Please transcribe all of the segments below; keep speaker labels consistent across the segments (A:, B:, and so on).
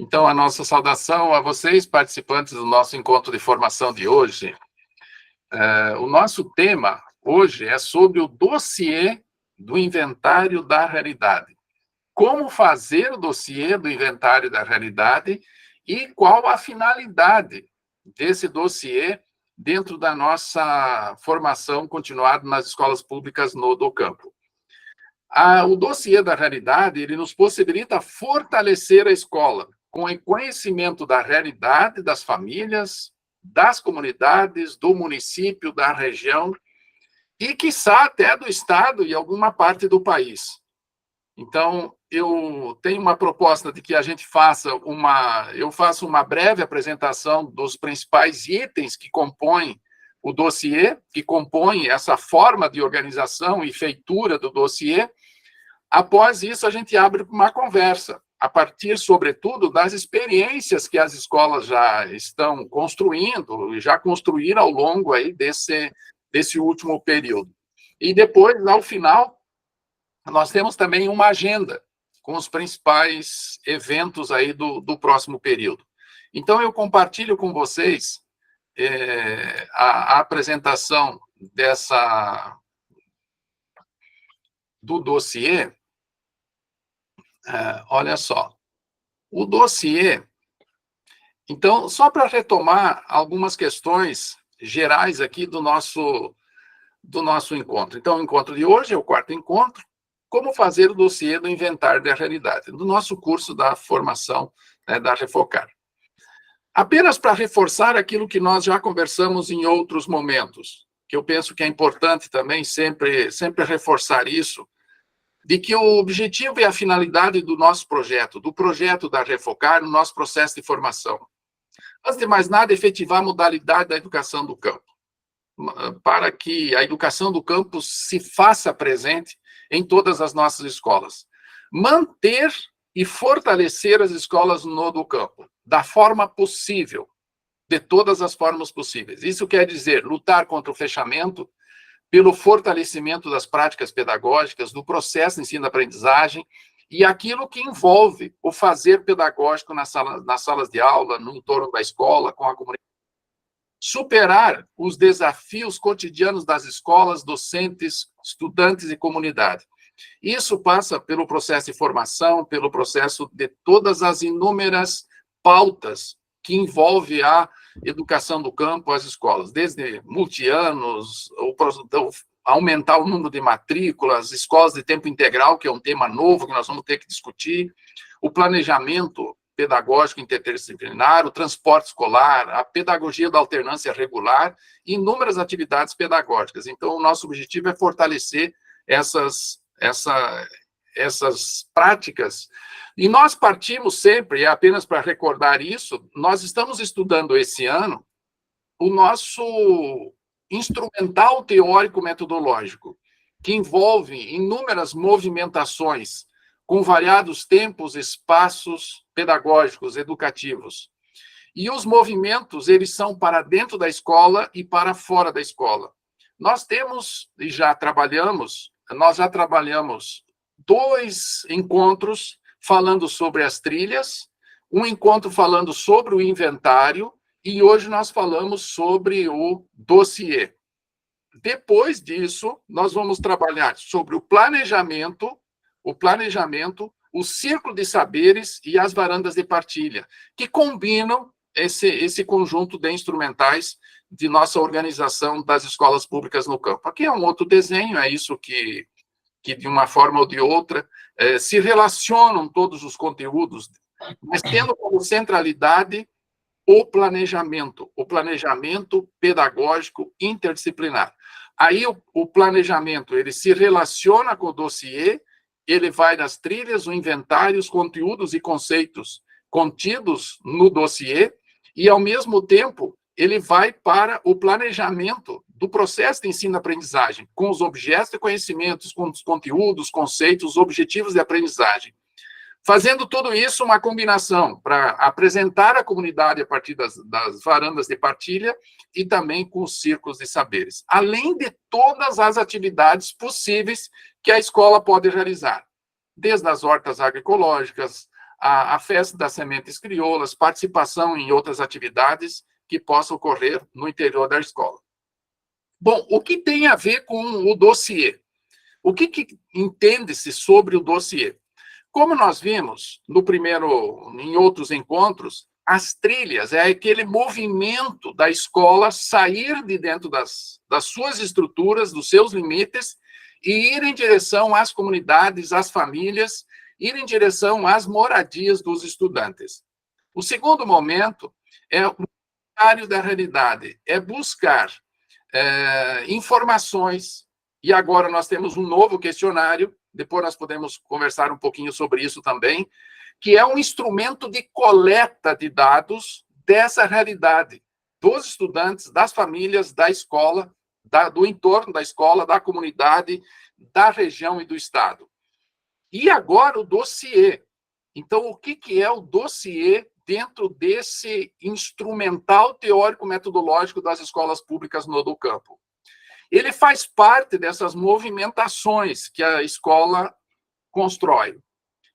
A: Então, a nossa saudação a vocês, participantes do nosso encontro de formação de hoje. O nosso tema hoje é sobre o dossiê do inventário da realidade. Como fazer o dossiê do inventário da realidade e qual a finalidade desse dossiê dentro da nossa formação continuada nas escolas públicas no Docampo. O dossiê da realidade, ele nos possibilita fortalecer a escola com o conhecimento da realidade das famílias, das comunidades, do município, da região e, quiçá, até do estado e alguma parte do país. Então, eu tenho uma proposta de que a gente eu faça uma breve apresentação dos principais itens que compõem o dossiê, que compõem essa forma de organização e feitura do dossiê. Após isso, a gente abre uma conversa, a partir, sobretudo, das experiências que as escolas já estão construindo, e já construíram ao longo aí desse último período. E depois, ao final, nós temos também uma agenda com os principais eventos aí do próximo período. Então, eu compartilho com vocês a apresentação do dossiê. Olha só, o dossiê. Então, só para retomar algumas questões gerais aqui do nosso encontro. Então, o encontro de hoje é o quarto encontro. Como fazer o dossiê do inventário da realidade, do nosso curso da formação, da Refocar. Apenas para reforçar aquilo que nós já conversamos em outros momentos, que eu penso que é importante também sempre reforçar isso, de que o objetivo e a finalidade do nosso projeto, do projeto da Refocar, no nosso processo de formação. Antes de mais nada, efetivar a modalidade da educação do campo, para que a educação do campo se faça presente em todas as nossas escolas. Manter e fortalecer as escolas no do campo, da forma possível, de todas as formas possíveis. Isso quer dizer lutar contra o fechamento, pelo fortalecimento das práticas pedagógicas, do processo de ensino-aprendizagem e aquilo que envolve o fazer pedagógico nas salas de aula, no entorno da escola, com a comunidade. Superar os desafios cotidianos das escolas, docentes, estudantes e comunidade. Isso passa pelo processo de formação, pelo processo de todas as inúmeras pautas que envolve a educação do campo, as escolas, desde multianos, aumentar o número de matrículas, escolas de tempo integral, que é um tema novo que nós vamos ter que discutir, o planejamento pedagógico interdisciplinar, o transporte escolar, a pedagogia da alternância regular e inúmeras atividades pedagógicas. Então, o nosso objetivo é fortalecer essas práticas. E nós partimos sempre, apenas para recordar isso, nós estamos estudando esse ano o nosso instrumental teórico metodológico, que envolve inúmeras movimentações com variados tempos, espaços pedagógicos, educativos. E os movimentos, eles são para dentro da escola e para fora da escola. Nós já trabalhamos 2 encontros falando sobre as trilhas, um encontro falando sobre o inventário, e hoje nós falamos sobre o dossiê. Depois disso, nós vamos trabalhar sobre o planejamento, o círculo de saberes e as varandas de partilha, que combinam esse conjunto de instrumentais de nossa organização das escolas públicas no campo. Aqui é um outro desenho, é isso que de uma forma ou de outra se relacionam todos os conteúdos, mas tendo como centralidade o planejamento pedagógico interdisciplinar. Aí o planejamento, ele se relaciona com o dossiê, ele vai nas trilhas, o inventário, os conteúdos e conceitos contidos no dossiê, e, ao mesmo tempo, ele vai para o planejamento do processo de ensino-aprendizagem, com os objetos de conhecimentos, com os conteúdos, conceitos, objetivos de aprendizagem. Fazendo tudo isso, uma combinação para apresentar à comunidade a partir das varandas de partilha e também com os círculos de saberes, além de todas as atividades possíveis que a escola pode realizar, desde as hortas agroecológicas, a festa das sementes crioulas, participação em outras atividades que possam ocorrer no interior da escola. Bom, o que tem a ver com o dossiê? O que entende-se sobre o dossiê? Como nós vimos em outros encontros, as trilhas é aquele movimento da escola sair de dentro das suas estruturas, dos seus limites, e ir em direção às comunidades, às famílias, ir em direção às moradias dos estudantes. O segundo momento é o inventário da realidade, é buscar informações, e agora nós temos um novo questionário, depois nós podemos conversar um pouquinho sobre isso também, que é um instrumento de coleta de dados dessa realidade, dos estudantes, das famílias, da escola, do entorno da escola, da comunidade, da região e do estado. E agora o dossiê. Então, o que é o dossiê dentro desse instrumental teórico-metodológico das escolas públicas no campo? Ele faz parte dessas movimentações que a escola constrói.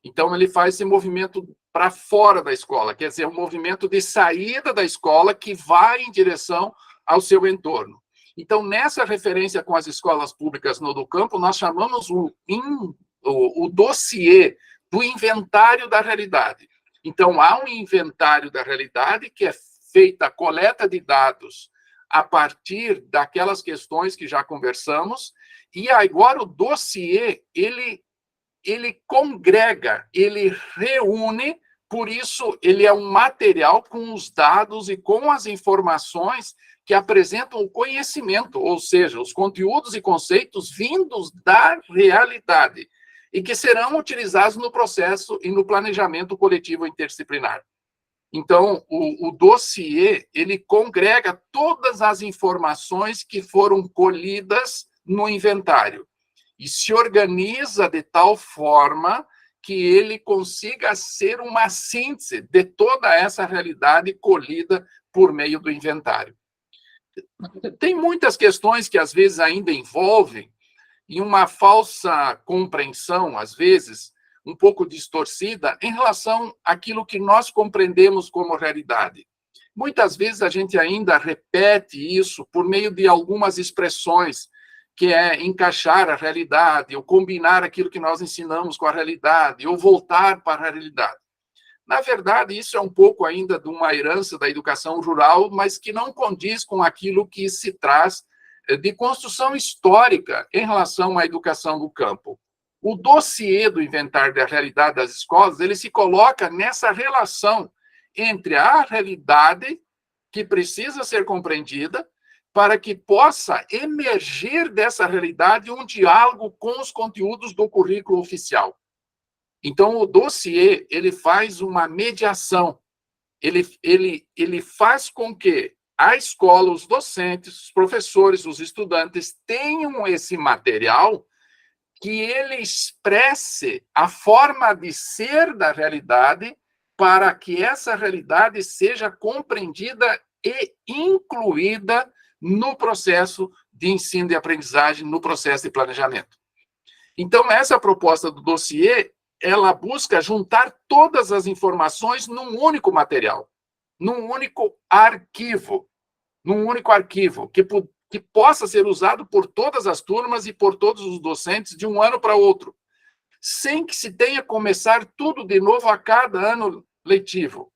A: Então, ele faz esse movimento para fora da escola, quer dizer, um movimento de saída da escola que vai em direção ao seu entorno. Então, nessa referência com as escolas públicas no campo, nós chamamos o dossiê do inventário da realidade. Então, há um inventário da realidade que é feita a coleta de dados a partir daquelas questões que já conversamos, e agora o dossiê, ele congrega, ele reúne, por isso ele é um material com os dados e com as informações que apresentam o conhecimento, ou seja, os conteúdos e conceitos vindos da realidade, e que serão utilizados no processo e no planejamento coletivo interdisciplinar. Então, o dossiê, ele congrega todas as informações que foram colhidas no inventário e se organiza de tal forma que ele consiga ser uma síntese de toda essa realidade colhida por meio do inventário. Tem muitas questões que, às vezes, ainda envolvem e uma falsa compreensão, às vezes, um pouco distorcida, em relação àquilo que nós compreendemos como realidade. Muitas vezes a gente ainda repete isso por meio de algumas expressões, que é encaixar a realidade, ou combinar aquilo que nós ensinamos com a realidade, ou voltar para a realidade. Na verdade, isso é um pouco ainda de uma herança da educação rural, mas que não condiz com aquilo que se traz de construção histórica em relação à educação do campo. O dossiê do inventário da realidade das escolas, ele se coloca nessa relação entre a realidade, que precisa ser compreendida, para que possa emergir dessa realidade um diálogo com os conteúdos do currículo oficial. Então, o dossiê, ele faz uma mediação, ele faz com que a escola, os docentes, os professores, os estudantes tenham esse material que ele expresse a forma de ser da realidade para que essa realidade seja compreendida e incluída no processo de ensino e aprendizagem, no processo de planejamento. Então, essa proposta do dossiê, ela busca juntar todas as informações num único material, num único arquivo, que possa ser usado por todas as turmas e por todos os docentes de um ano para outro, sem que se tenha que começar tudo de novo a cada ano letivo.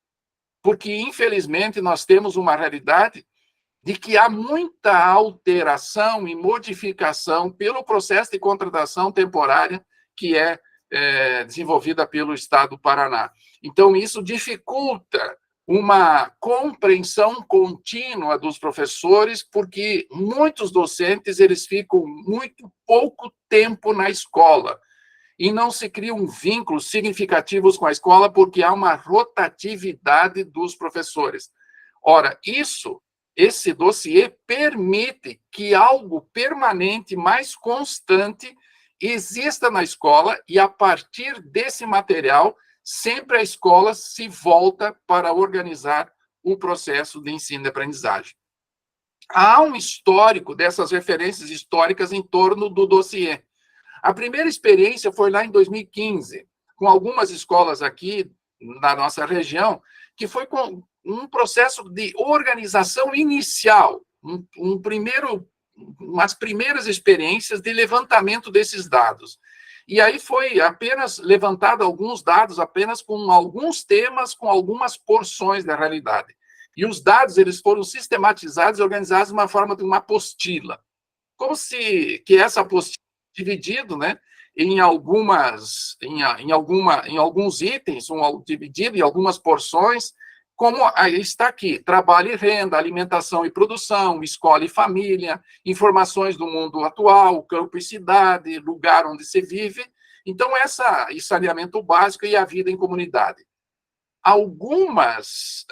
A: Porque, infelizmente, nós temos uma realidade de que há muita alteração e modificação pelo processo de contratação temporária que é desenvolvida pelo Estado do Paraná. Então, isso dificulta uma compreensão contínua dos professores, porque muitos docentes eles ficam muito pouco tempo na escola e não se criam vínculos significativos com a escola porque há uma rotatividade dos professores. Ora, esse dossiê permite que algo permanente, mais constante, exista na escola e, a partir desse material, sempre a escola se volta para organizar o processo de ensino e aprendizagem. Há um histórico dessas referências históricas em torno do dossiê. A primeira experiência foi lá em 2015, com algumas escolas aqui na nossa região, que foi com um processo de organização inicial, umas primeiras experiências de levantamento desses dados. E aí foi apenas levantado alguns dados, apenas com alguns temas, com algumas porções da realidade. E os dados eles foram sistematizados e organizados de uma forma de uma apostila. Como se que essa apostila dividido, né, em alguns itens, dividido em algumas porções, como está aqui: trabalho e renda, alimentação e produção, escola e família, informações do mundo atual, campo e cidade, lugar onde se vive. Então, esse saneamento básico e a vida em comunidade. Algumas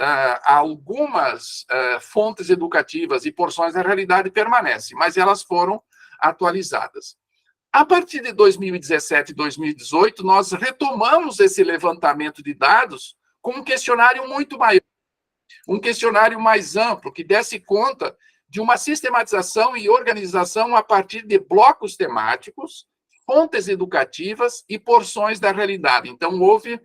A: fontes educativas e porções da realidade permanecem, mas elas foram atualizadas. A partir de 2017 e 2018, nós retomamos esse levantamento de dados com um questionário muito maior, um questionário mais amplo, que desse conta de uma sistematização e organização a partir de blocos temáticos, fontes educativas e porções da realidade. Então, houve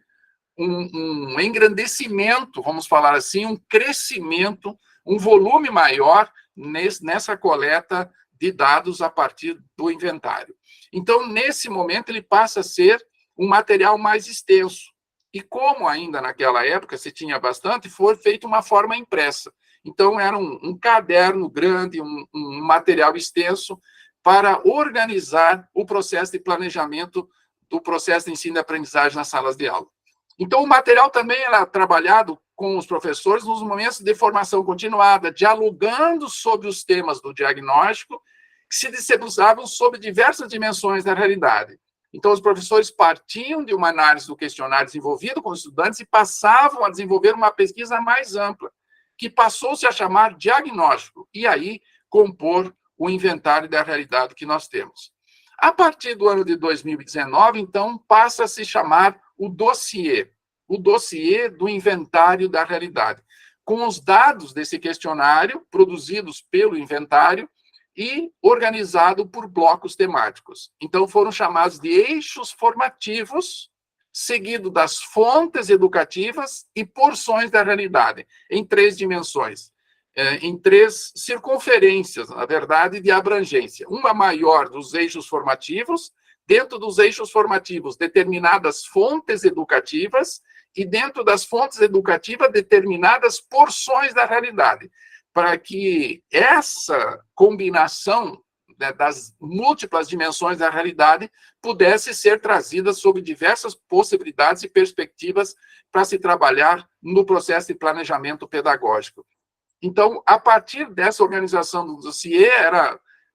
A: um engrandecimento, vamos falar assim, um crescimento, um volume maior nessa coleta de dados a partir do inventário. Então, nesse momento, ele passa a ser um material mais extenso. E como ainda naquela época se tinha bastante, foi feita uma forma impressa. Então, era um caderno grande, um material extenso para organizar o processo de planejamento do processo de ensino e aprendizagem nas salas de aula. Então, o material também era trabalhado com os professores nos momentos de formação continuada, dialogando sobre os temas do diagnóstico, que se debruçavam sobre diversas dimensões da realidade. Então, os professores partiam de uma análise do questionário desenvolvido com os estudantes e passavam a desenvolver uma pesquisa mais ampla, que passou-se a chamar diagnóstico, e aí compor o inventário da realidade que nós temos. A partir do ano de 2019, então, passa a se chamar o dossiê do inventário da realidade, com os dados desse questionário produzidos pelo inventário e organizado por blocos temáticos. Então, foram chamados de eixos formativos, seguido das fontes educativas e porções da realidade, em 3 dimensões, em 3 circunferências, na verdade, de abrangência. Uma maior dos eixos formativos, dentro dos eixos formativos, determinadas fontes educativas, e dentro das fontes educativas, determinadas porções da realidade, para que essa combinação, né, das múltiplas dimensões da realidade pudesse ser trazida sob diversas possibilidades e perspectivas para se trabalhar no processo de planejamento pedagógico. Então, a partir dessa organização do dossiê,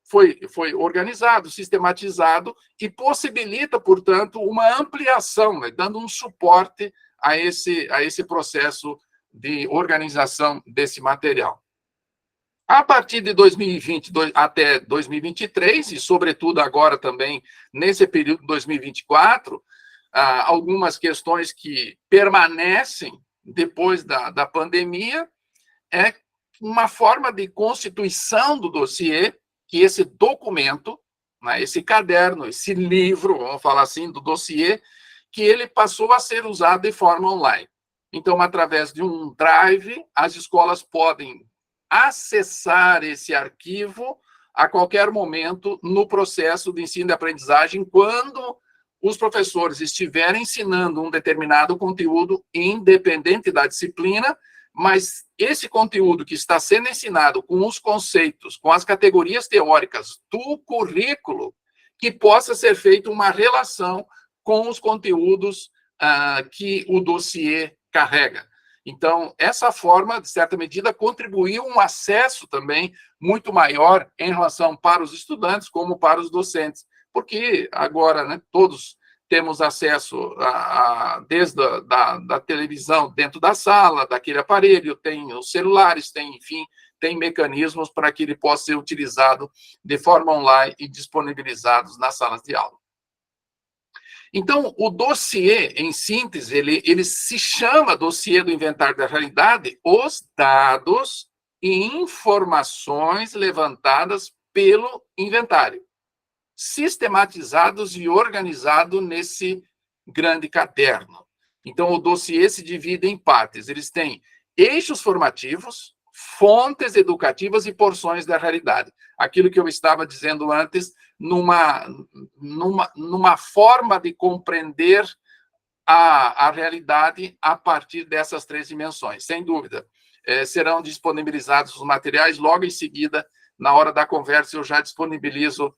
A: foi organizado, sistematizado e possibilita, portanto, uma ampliação, né, dando um suporte a esse processo de organização desse material. A partir de 2020 até 2023, e sobretudo agora também nesse período de 2024, algumas questões que permanecem depois da pandemia é uma forma de constituição do dossiê, que esse documento, né, esse caderno, esse livro, vamos falar assim, do dossiê, que ele passou a ser usado de forma online. Então, através de um drive, as escolas podem acessar esse arquivo a qualquer momento no processo de ensino e aprendizagem, quando os professores estiverem ensinando um determinado conteúdo, independente da disciplina, mas esse conteúdo que está sendo ensinado com os conceitos, com as categorias teóricas do currículo, que possa ser feita uma relação com os conteúdos que o dossiê carrega. Então, essa forma, de certa medida, contribuiu um acesso também muito maior em relação para os estudantes como para os docentes, porque agora, né, todos temos acesso desde da televisão dentro da sala, daquele aparelho, tem os celulares, enfim, tem mecanismos para que ele possa ser utilizado de forma online e disponibilizados nas salas de aula. Então, o dossiê, em síntese, ele se chama dossiê do inventário da realidade, os dados e informações levantadas pelo inventário, sistematizados e organizados nesse grande caderno. Então, o dossiê se divide em partes. Eles têm eixos formativos, fontes educativas e porções da realidade. Aquilo que eu estava dizendo antes, numa forma de compreender a realidade a partir dessas três dimensões. Sem dúvida, serão disponibilizados os materiais logo em seguida. Na hora da conversa, eu já disponibilizo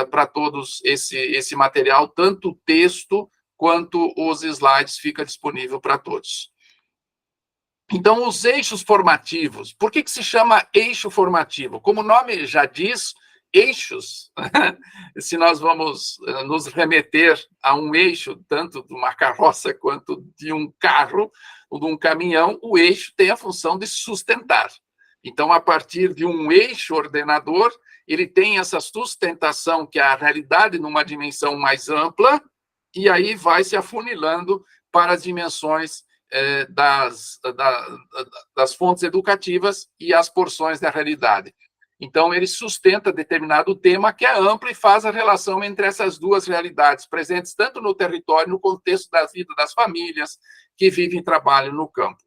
A: para todos esse material, tanto o texto quanto os slides fica disponível para todos. Então, os eixos formativos. Por que se chama eixo formativo? Como o nome já diz, eixos, se nós vamos nos remeter a um eixo, tanto de uma carroça quanto de um carro ou de um caminhão, o eixo tem a função de sustentar. Então, a partir de um eixo ordenador, ele tem essa sustentação, que é a realidade numa dimensão mais ampla, e aí vai se afunilando para as dimensões das fontes educativas e as porções da realidade. Então, ele sustenta determinado tema que é amplo e faz a relação entre essas duas realidades, presentes tanto no território, no contexto da vida das famílias que vivem e trabalham no campo.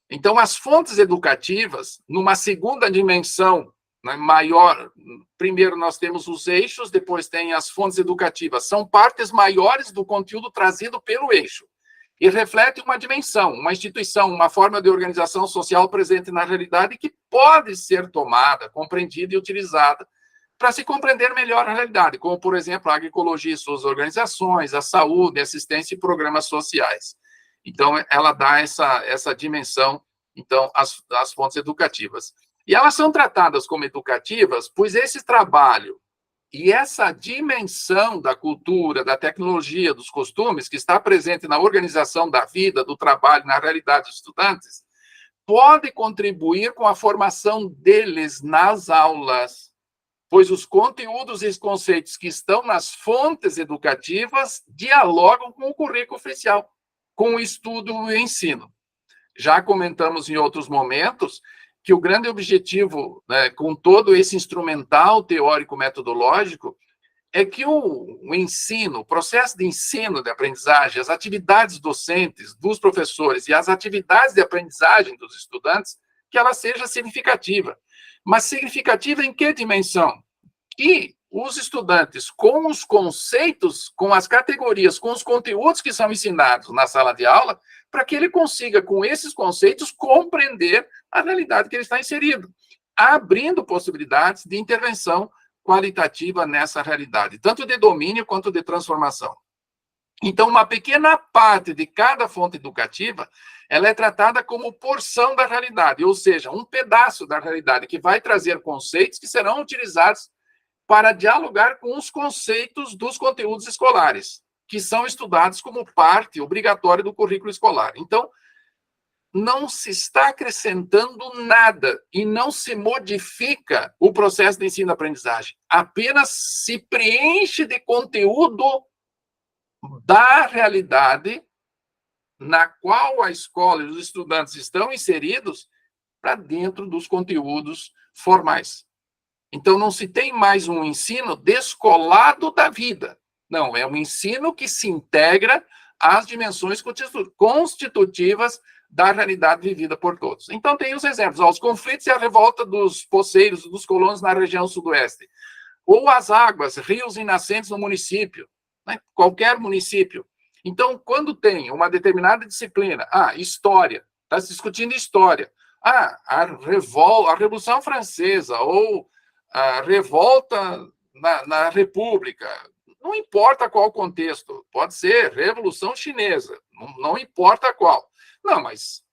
A: Então, as fontes educativas, numa segunda dimensão, né, maior, primeiro nós temos os eixos, depois tem as fontes educativas, são partes maiores do conteúdo trazido pelo eixo, e reflete uma dimensão, uma instituição, uma forma de organização social presente na realidade que pode ser tomada, compreendida e utilizada para se compreender melhor a realidade, como, por exemplo, a agroecologia e suas organizações, a saúde, a assistência e programas sociais. Então, ela dá essa dimensão, então, às fontes educativas. E elas são tratadas como educativas, pois esse trabalho e essa dimensão da cultura, da tecnologia, dos costumes, que está presente na organização da vida, do trabalho, na realidade dos estudantes, pode contribuir com a formação deles nas aulas, pois os conteúdos e os conceitos que estão nas fontes educativas dialogam com o currículo oficial, com o estudo e o ensino. Já comentamos em outros momentos que o grande objetivo, né, com todo esse instrumental teórico-metodológico, é que o ensino, o processo de ensino, de aprendizagem, as atividades docentes dos professores e as atividades de aprendizagem dos estudantes, que ela seja significativa. Mas significativa em que dimensão? Que os estudantes, com os conceitos, com as categorias, com os conteúdos que são ensinados na sala de aula, para que ele consiga, com esses conceitos, compreender a realidade que ele está inserido, abrindo possibilidades de intervenção qualitativa nessa realidade, tanto de domínio quanto de transformação. Então, uma pequena parte de cada fonte educativa, ela é tratada como porção da realidade, ou seja, um pedaço da realidade que vai trazer conceitos que serão utilizados para dialogar com os conceitos dos conteúdos escolares, que são estudados como parte obrigatória do currículo escolar. Então, não se está acrescentando nada e não se modifica o processo de ensino-aprendizagem. Apenas se preenche de conteúdo da realidade na qual a escola e os estudantes estão inseridos para dentro dos conteúdos formais. Então, não se tem mais um ensino descolado da vida. Não, é um ensino que se integra às dimensões constitutivas da realidade vivida por todos. Então, tem os exemplos, os conflitos e a revolta dos poceiros, dos colonos na região sudoeste, ou as águas, rios e nascentes no município, né? Qualquer município. Então, quando tem uma determinada disciplina, história, está se discutindo história, a Revolução Francesa, ou a revolta na República, não importa qual contexto, pode ser Revolução Chinesa, não importa qual. Não, mas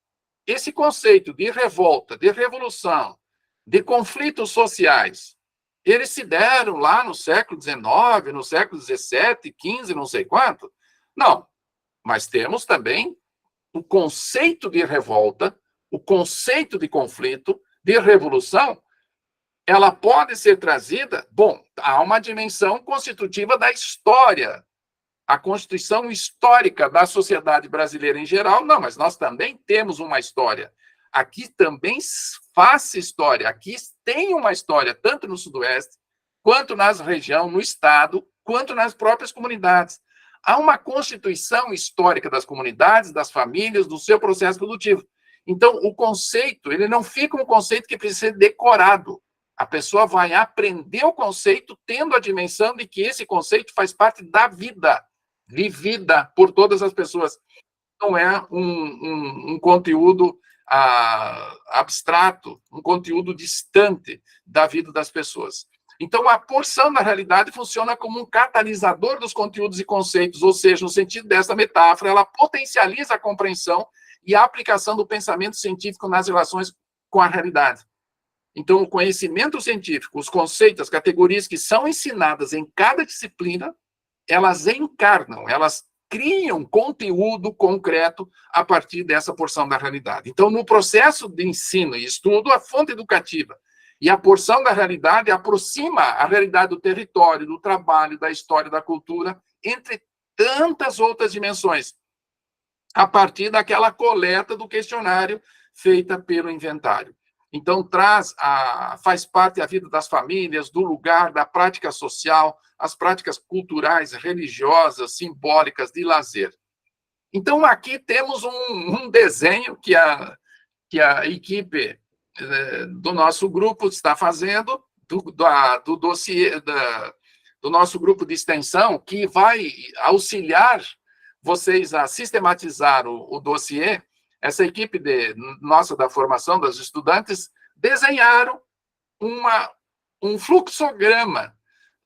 A: esse conceito de revolta, de revolução, de conflitos sociais, eles se deram lá no século XIX, no século XVII, XV, não sei quanto? Não, mas temos também o conceito de revolta, o conceito de conflito, de revolução, ela pode ser trazida, há uma dimensão constitutiva da história, a constituição histórica da sociedade brasileira em geral, não, mas nós também temos uma história. Aqui também faz história, aqui tem uma história, tanto no Sudoeste, quanto na região, no Estado, quanto nas próprias comunidades. há uma constituição histórica das comunidades, das famílias, do seu processo produtivo. Então, o conceito, ele não fica um conceito que precisa ser decorado. A pessoa vai aprender o conceito tendo a dimensão de que esse conceito faz parte da vida, vivida por todas as pessoas. Não é um conteúdo abstrato, um conteúdo distante da vida das pessoas. Então, a porção da realidade funciona como um catalisador dos conteúdos e conceitos, ou seja, no sentido dessa metáfora, ela potencializa a compreensão e a aplicação do pensamento científico nas relações com a realidade. Então, o conhecimento científico, os conceitos, as categorias que são ensinadas em cada disciplina, elas encarnam, elas criam conteúdo concreto a partir dessa porção da realidade. Então, no processo de ensino e estudo, a fonte educativa e a porção da realidade aproxima a realidade do território, do trabalho, da história, da cultura, entre tantas outras dimensões, a partir daquela coleta do questionário feita pelo inventário. Então, faz parte da vida das famílias, do lugar, da prática social, as práticas culturais, religiosas, simbólicas, de lazer. Então, aqui temos um desenho que a equipe do nosso grupo está fazendo, do dossiê, do nosso grupo de extensão, que vai auxiliar vocês a sistematizar o dossiê. Essa equipe nossa da formação dos estudantes desenharam um fluxograma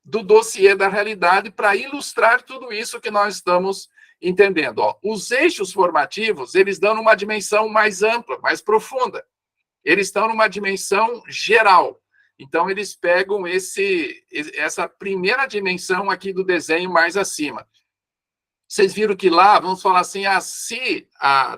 A: do dossiê da realidade para ilustrar tudo isso que nós estamos entendendo. Os eixos formativos, eles dão uma dimensão mais ampla, mais profunda. Eles estão numa dimensão geral. Então, eles pegam essa primeira dimensão aqui do desenho mais acima. Vocês viram que lá, vamos falar assim, se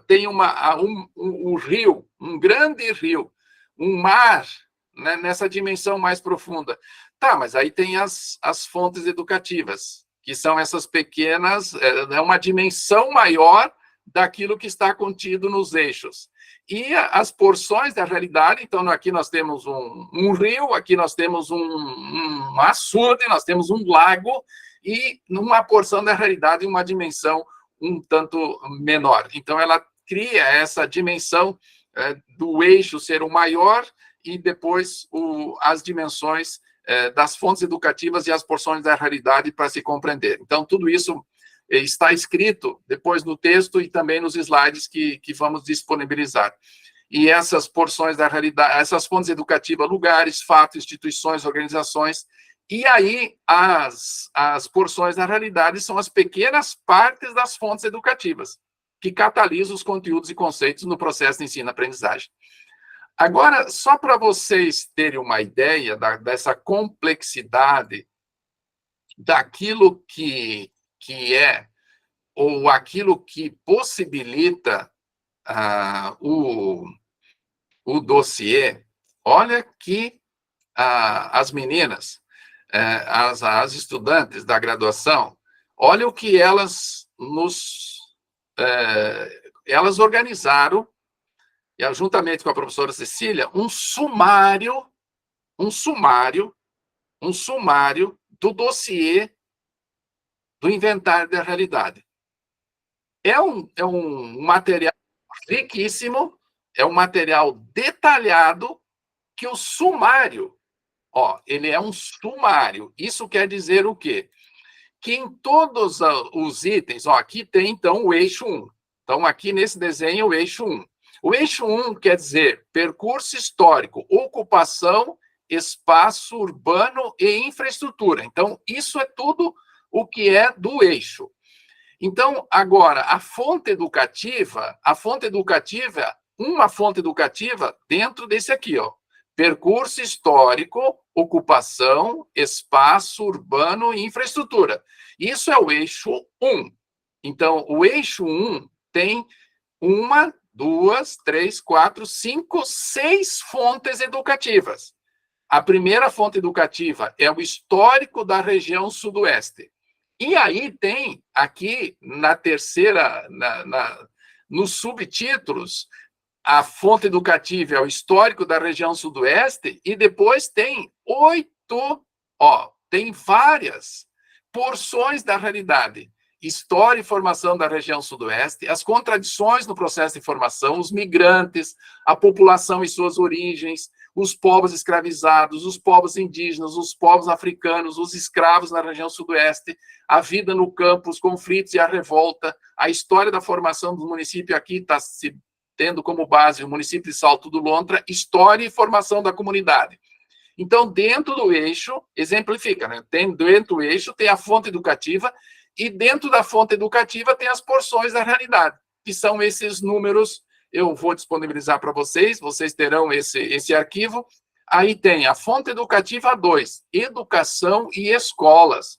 A: tem um rio, um grande rio, um mar, né, nessa dimensão mais profunda. Tá, mas aí tem as fontes educativas, que são essas pequenas, é uma dimensão maior daquilo que está contido nos eixos. E as porções da realidade, então aqui nós temos um rio, aqui nós temos um açude, nós temos um lago, e numa porção da realidade, uma dimensão um tanto menor. Então, ela cria essa dimensão do eixo ser o maior e depois as dimensões das fontes educativas e as porções da realidade para se compreender. Então, tudo isso está escrito depois no texto e também nos slides que vamos disponibilizar. E essas porções da realidade, essas fontes educativas, lugares, fatos, instituições, organizações. E aí, as porções da realidade são as pequenas partes das fontes educativas, que catalisam os conteúdos e conceitos no processo de ensino-aprendizagem. Agora, só para vocês terem uma ideia dessa complexidade daquilo que é, ou aquilo que possibilita o dossiê, olha que as meninas, as estudantes da graduação, olha o que elas elas organizaram, juntamente com a professora Cecília, um sumário do dossiê do inventário da realidade. É um material riquíssimo, é um material detalhado, que o sumário, ele é um sumário. Isso quer dizer o quê? Que em todos os itens, aqui tem, então, o eixo 1. Então, aqui nesse desenho, o eixo 1. O eixo 1 quer dizer percurso histórico, ocupação, espaço urbano e infraestrutura. Então, isso é tudo o que é do eixo. Então, agora, uma fonte educativa dentro desse aqui, percurso histórico, ocupação, espaço urbano e infraestrutura. Isso é o eixo 1. Então, o eixo 1 tem 1, 2, 3, 4, 5, 6 fontes educativas. A primeira fonte educativa é o histórico da região sudoeste. E aí tem aqui na terceira, nos subtítulos, a fonte educativa é o histórico da região sudoeste, e depois tem 8, tem várias porções da realidade. história e formação da região sudoeste, as contradições no processo de formação, os migrantes, a população e suas origens, os povos escravizados, os povos indígenas, os povos africanos, os escravos na região sudoeste, a vida no campo, os conflitos e a revolta, a história da formação do município, aqui está se tendo como base o município de Salto do Lontra, história e formação da comunidade. Então, dentro do eixo, exemplifica, né? Dentro do eixo tem a fonte educativa, e dentro da fonte educativa tem as porções da realidade, que são esses números. Eu vou disponibilizar para vocês, vocês terão esse arquivo. Aí tem a fonte educativa 2, educação e escolas.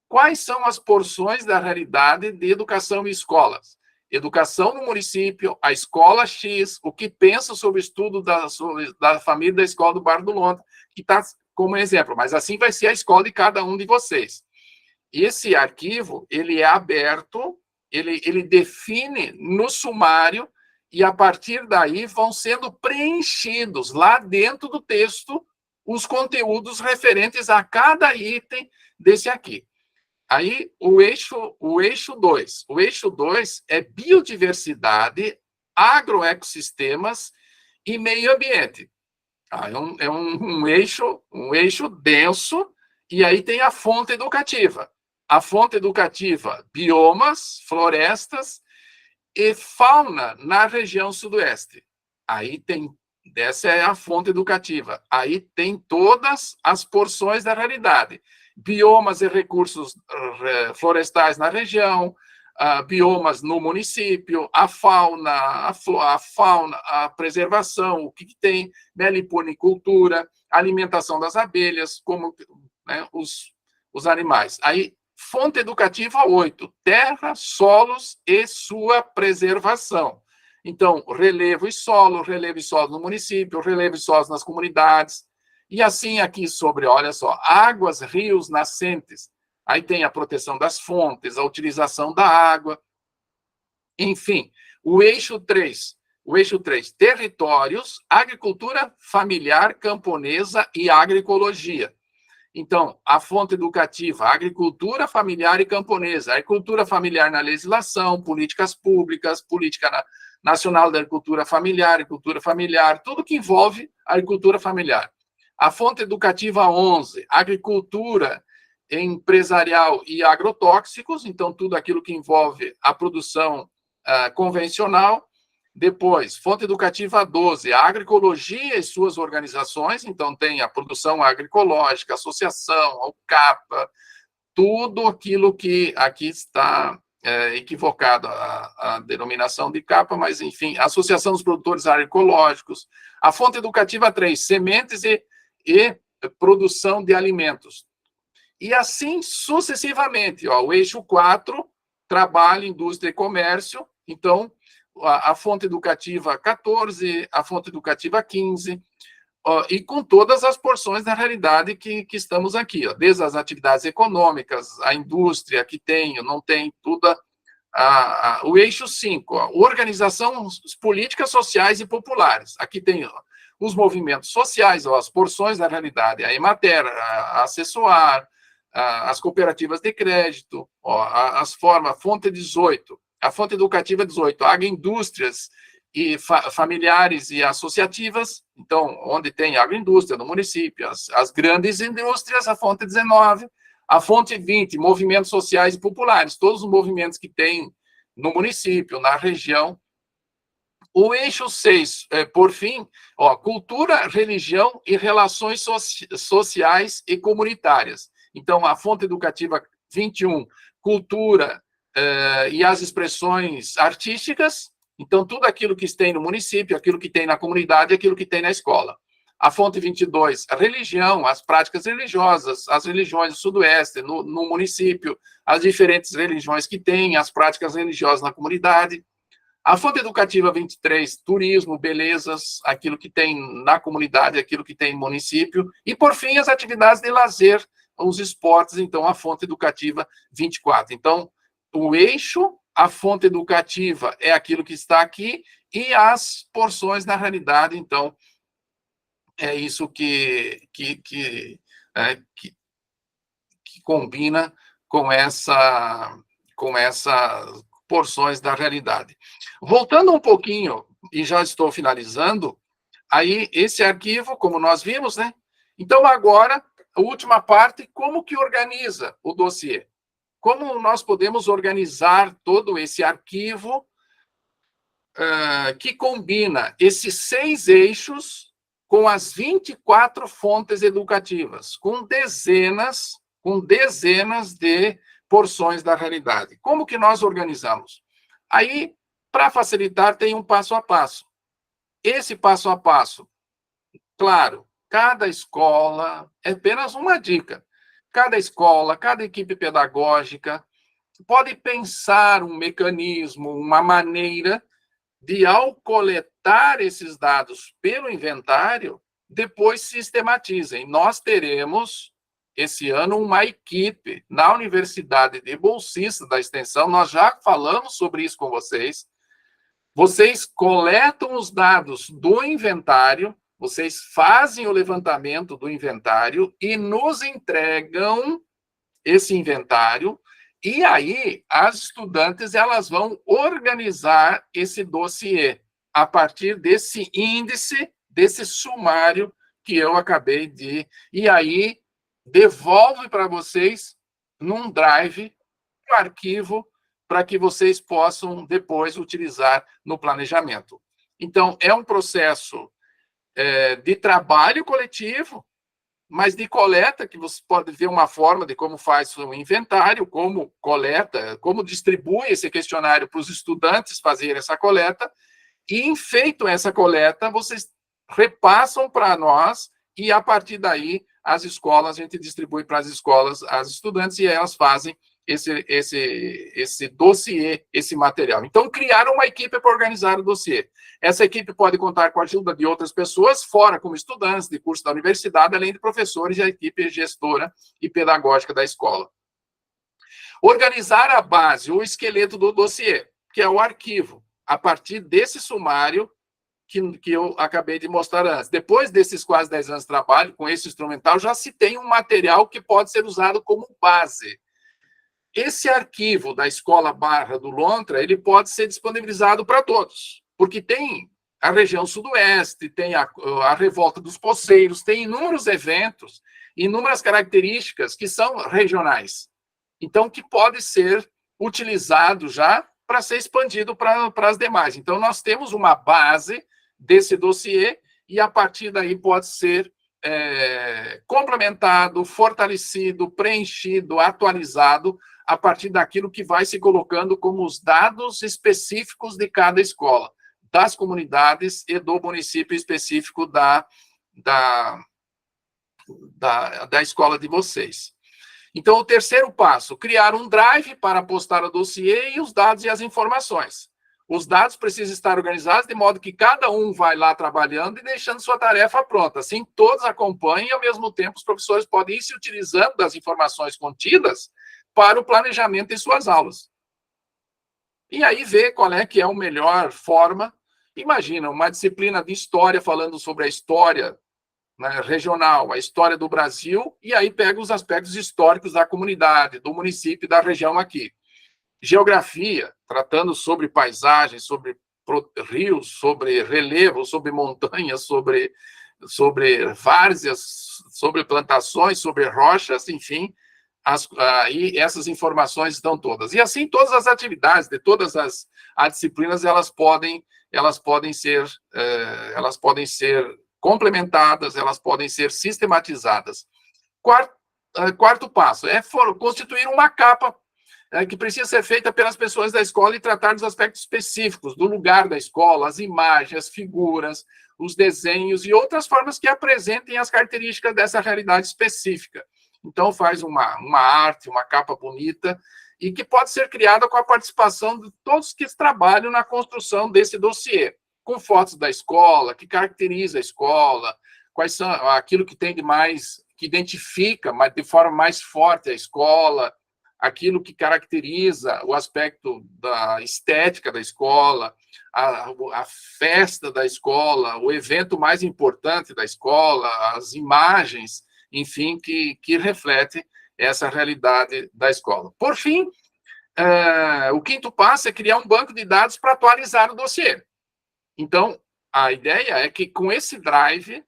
A: Quais são as porções da realidade de educação e escolas? Educação no município, a escola X, o que pensa sobre o estudo da família da escola do Bar do Lontra, que está como exemplo, mas assim vai ser a escola de cada um de vocês. Esse arquivo, ele é aberto, ele define no sumário, e a partir daí vão sendo preenchidos lá dentro do texto os conteúdos referentes a cada item desse aqui. Aí, o eixo 2. O eixo 2 é biodiversidade, agroecossistemas e meio ambiente. É um eixo denso, e aí tem a fonte educativa. A fonte educativa, biomas, florestas e fauna na região sudoeste. Aí tem, essa é a fonte educativa. Aí tem todas as porções da realidade. Biomas e recursos florestais na região, biomas no município, a fauna, a preservação, o que tem, meliponicultura, alimentação das abelhas, como, né, os animais. Aí, fonte educativa 8, terra, solos e sua preservação. Então, relevo e solo no município, relevo e solos nas comunidades. E assim aqui sobre, olha só, águas, rios, nascentes. Aí tem a proteção das fontes, a utilização da água. Enfim, o eixo 3, territórios, agricultura familiar, camponesa e agroecologia. Então, a fonte educativa, agricultura familiar e camponesa, agricultura familiar na legislação, políticas públicas, política nacional da agricultura familiar, tudo que envolve a agricultura familiar. A fonte educativa 11, agricultura empresarial e agrotóxicos, então tudo aquilo que envolve a produção convencional. Depois, fonte educativa 12, a agroecologia e suas organizações, então tem a produção agroecológica, a associação, o CAPA, tudo aquilo que aqui está equivocado, a denominação de CAPA, mas, enfim, a Associação dos Produtores Agroecológicos. A fonte educativa 3, sementes e produção de alimentos. E assim sucessivamente. O eixo 4, trabalho, indústria e comércio. Então, a fonte educativa 14, a fonte educativa 15, e com todas as porções da realidade que estamos aqui, desde as atividades econômicas, a indústria que tem, não tem, tudo. O eixo 5, organização políticas sociais e populares. Aqui tem os movimentos sociais, as porções da realidade, a Emater, a Acessoar, as cooperativas de crédito, as formas, fonte 18, a fonte educativa 18, agroindústrias e familiares e associativas, então, onde tem agroindústria no município, as grandes indústrias, a fonte 19, a fonte 20, movimentos sociais e populares, todos os movimentos que tem no município, na região. O eixo 6, por fim, cultura, religião e relações sociais e comunitárias. Então, a fonte educativa 21, cultura e as expressões artísticas. Então, tudo aquilo que tem no município, aquilo que tem na comunidade, aquilo que tem na escola. A fonte 22, a religião, as práticas religiosas, as religiões do Sudoeste, no município, as diferentes religiões que tem, as práticas religiosas na comunidade. A fonte educativa 23, turismo, belezas, aquilo que tem na comunidade, aquilo que tem no município. E, por fim, as atividades de lazer, os esportes, então, a fonte educativa 24. Então, o eixo, a fonte educativa é aquilo que está aqui, e as porções da realidade, então, é isso que combina com com essas porções da realidade. Voltando um pouquinho, e já estou finalizando, aí esse arquivo, como nós vimos, né? Então, agora, a última parte, como que organiza o dossiê? Como nós podemos organizar todo esse arquivo que combina esses 6 eixos com as 24 fontes educativas, com dezenas de porções da realidade. Como que nós organizamos? Aí, para facilitar, tem um passo a passo. Esse passo a passo, claro, cada escola, é apenas uma dica, cada escola, cada equipe pedagógica pode pensar um mecanismo, uma maneira de, ao coletar esses dados pelo inventário, depois sistematizem. Nós teremos, esse ano, uma equipe na Universidade de Bolsistas da Extensão, nós já falamos sobre isso com vocês. Vocês coletam os dados do inventário, vocês fazem o levantamento do inventário e nos entregam esse inventário. E aí, as estudantes elas vão organizar esse dossiê a partir desse índice, desse sumário que eu acabei de... E aí, devolve para vocês num drive, um arquivo, para que vocês possam depois utilizar no planejamento. Então, é um processo de trabalho coletivo, mas de coleta, que você pode ver uma forma de como faz o inventário, como coleta, como distribui esse questionário para os estudantes fazerem essa coleta, e, feito essa coleta, vocês repassam para nós, e, a partir daí, as escolas, a gente distribui para as escolas, as estudantes, e elas fazem esse dossiê, esse material. Então, criaram uma equipe para organizar o dossiê. Essa equipe pode contar com a ajuda de outras pessoas, fora como estudantes de curso da universidade, além de professores e a equipe gestora e pedagógica da escola. Organizar a base, o esqueleto do dossiê, que é o arquivo, a partir desse sumário que eu acabei de mostrar antes. Depois desses quase 10 anos de trabalho com esse instrumental, já se tem um material que pode ser usado como base. Esse arquivo da Escola Barra do Lontra, ele pode ser disponibilizado para todos, porque tem a região sudoeste, tem a Revolta dos Poceiros, tem inúmeros eventos, inúmeras características que são regionais. Então, que pode ser utilizado já para ser expandido para as demais. Então, nós temos uma base desse dossiê e, a partir daí, pode ser complementado, fortalecido, preenchido, atualizado, a partir daquilo que vai se colocando como os dados específicos de cada escola, das comunidades e do município específico da escola de vocês. Então, o terceiro passo, criar um drive para postar o dossiê e os dados e as informações. Os dados precisam estar organizados de modo que cada um vai lá trabalhando e deixando sua tarefa pronta. Assim, todos acompanham e, ao mesmo tempo, os professores podem ir se utilizando das informações contidas para o planejamento em suas aulas. E aí ver qual é que é a melhor forma. Imagina, uma disciplina de história falando sobre a história, né, regional, a história do Brasil, e aí pega os aspectos históricos da comunidade, do município e da região aqui. Geografia, tratando sobre paisagens, sobre rios, sobre relevo, sobre montanhas, sobre várzeas, sobre plantações, sobre rochas, enfim, aí essas informações estão todas. E assim, todas as atividades de todas as disciplinas, elas podem ser complementadas, elas podem ser sistematizadas. Quarto passo é constituir uma capa que precisa ser feita pelas pessoas da escola e tratar dos aspectos específicos do lugar da escola, as imagens, as figuras, os desenhos e outras formas que apresentem as características dessa realidade específica. Então, faz uma arte, uma capa bonita, e que pode ser criada com a participação de todos que trabalham na construção desse dossiê, com fotos da escola, que caracteriza a escola, quais são aquilo que tem de mais, que identifica mas de forma mais forte a escola, aquilo que caracteriza o aspecto da estética da escola, a festa da escola, o evento mais importante da escola, as imagens, enfim, que reflete essa realidade da escola. Por fim, o quinto passo é criar um banco de dados para atualizar o dossiê. Então, a ideia é que com esse drive,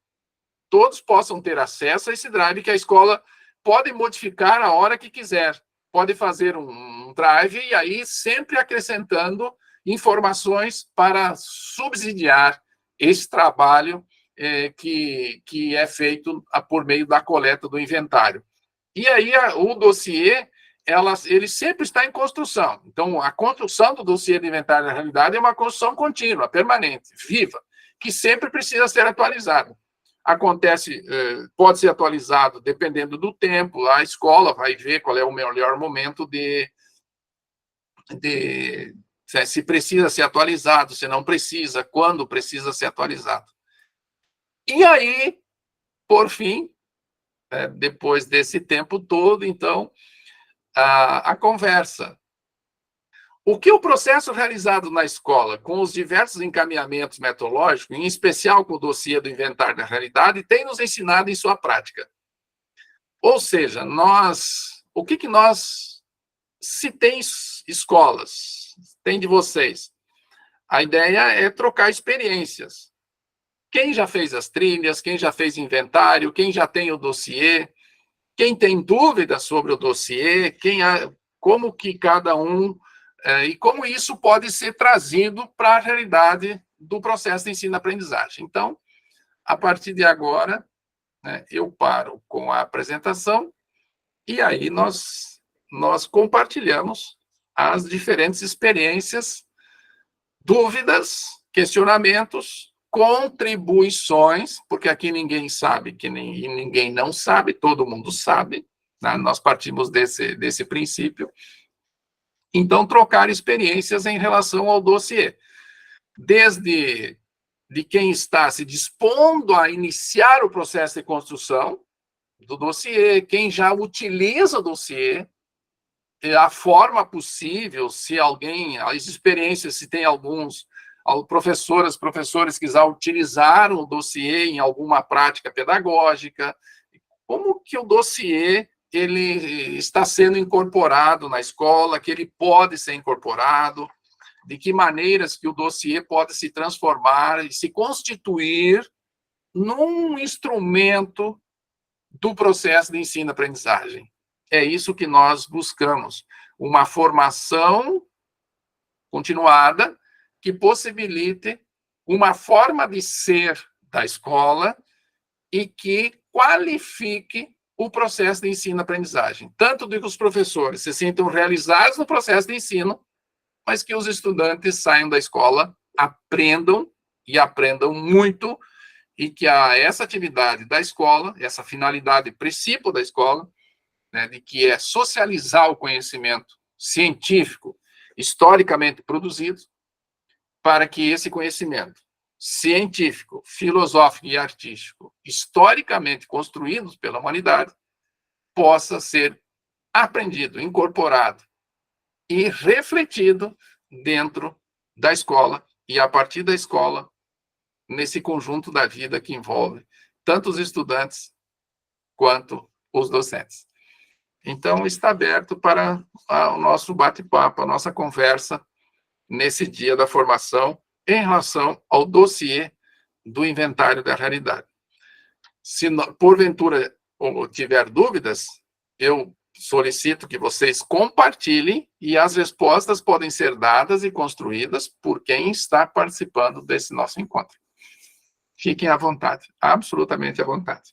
A: todos possam ter acesso a esse drive que a escola pode modificar a hora que quiser. Pode fazer um drive e aí sempre acrescentando informações para subsidiar esse trabalho que é feito por meio da coleta do inventário. E aí o dossiê, ele sempre está em construção. Então, a construção do dossiê de inventário da realidade é uma construção contínua, permanente, viva, que sempre precisa ser atualizada. Acontece, pode ser atualizado dependendo do tempo, a escola vai ver qual é o melhor momento se precisa ser atualizado, se não precisa, quando precisa ser atualizado. E aí, por fim, depois desse tempo todo, então, a conversa. O que o processo realizado na escola, com os diversos encaminhamentos metodológicos, em especial com o dossiê do inventário da realidade, tem nos ensinado em sua prática? Ou seja, o que nós, se tem escolas, tem de vocês, a ideia é trocar experiências. Quem já fez as trilhas, quem já fez inventário, quem já tem o dossiê, quem tem dúvidas sobre o dossiê, como que cada um, e como isso pode ser trazido para a realidade do processo de ensino-aprendizagem. Então, a partir de agora, né, eu paro com a apresentação e aí nós compartilhamos as diferentes experiências, dúvidas, questionamentos, contribuições, porque aqui ninguém sabe, ninguém não sabe, todo mundo sabe, né? Nós partimos desse princípio. Então, trocar experiências em relação ao dossiê, desde de quem está se dispondo a iniciar o processo de construção do dossiê, quem já utiliza o dossiê, a forma possível, se alguém, as experiências, se tem alguns professores que já utilizaram o dossiê em alguma prática pedagógica, como que o dossiê ele está sendo incorporado na escola, que ele pode ser incorporado, de que maneiras que o dossiê pode se transformar e se constituir num instrumento do processo de ensino-aprendizagem. É isso que nós buscamos, uma formação continuada que possibilite uma forma de ser da escola e que qualifique o processo de ensino-aprendizagem, tanto de que os professores se sintam realizados no processo de ensino, mas que os estudantes saiam da escola, aprendam e aprendam muito, e que essa atividade da escola, essa finalidade, princípio da escola, né, de que é socializar o conhecimento científico historicamente produzido, para que esse conhecimento científico, filosófico e artístico, historicamente construídos pela humanidade, possa ser aprendido, incorporado e refletido dentro da escola e a partir da escola, nesse conjunto da vida que envolve tanto os estudantes quanto os docentes. Então, está aberto para o nosso bate-papo, a nossa conversa nesse dia da formação em relação ao dossiê do inventário da realidade. Se porventura tiver dúvidas, eu solicito que vocês compartilhem e as respostas podem ser dadas e construídas por quem está participando desse nosso encontro. Fiquem à vontade, absolutamente à vontade.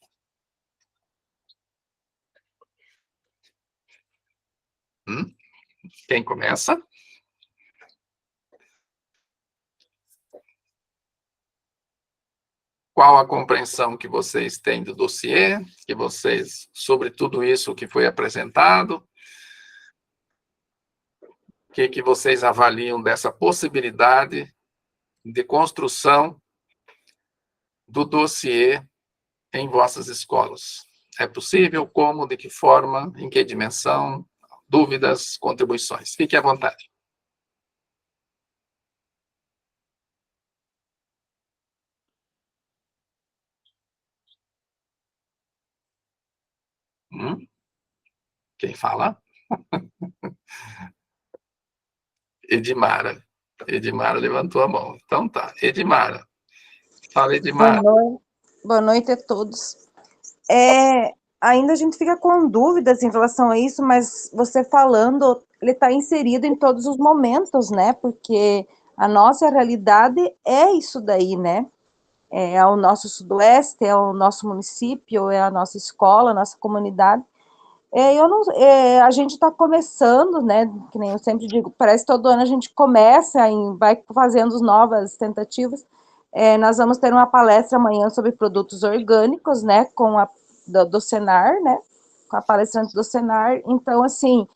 A: Quem começa? Qual a compreensão que vocês têm do dossiê, sobre tudo isso que foi apresentado? O que vocês avaliam dessa possibilidade de construção do dossiê em vossas escolas? É possível? Como? De que forma? Em que dimensão? Dúvidas, contribuições? Fique à vontade. Quem fala? Edmara. Edmara levantou a mão. Então tá, Edmara. Fala,
B: Boa
A: Edmara.
B: noite, boa noite a todos. Ainda a gente fica com dúvidas em relação a isso, mas você falando, ele está inserido em todos os momentos, né? Porque a nossa realidade é isso daí, né? É o nosso sudoeste, é o nosso município, é a nossa escola, a nossa comunidade. A gente está começando, né? Que nem eu sempre digo, parece que todo ano a gente começa, vai fazendo novas tentativas. Nós vamos ter uma palestra amanhã sobre produtos orgânicos, né? Com a do Senar, né? Com a palestrante do Senar. Então, assim,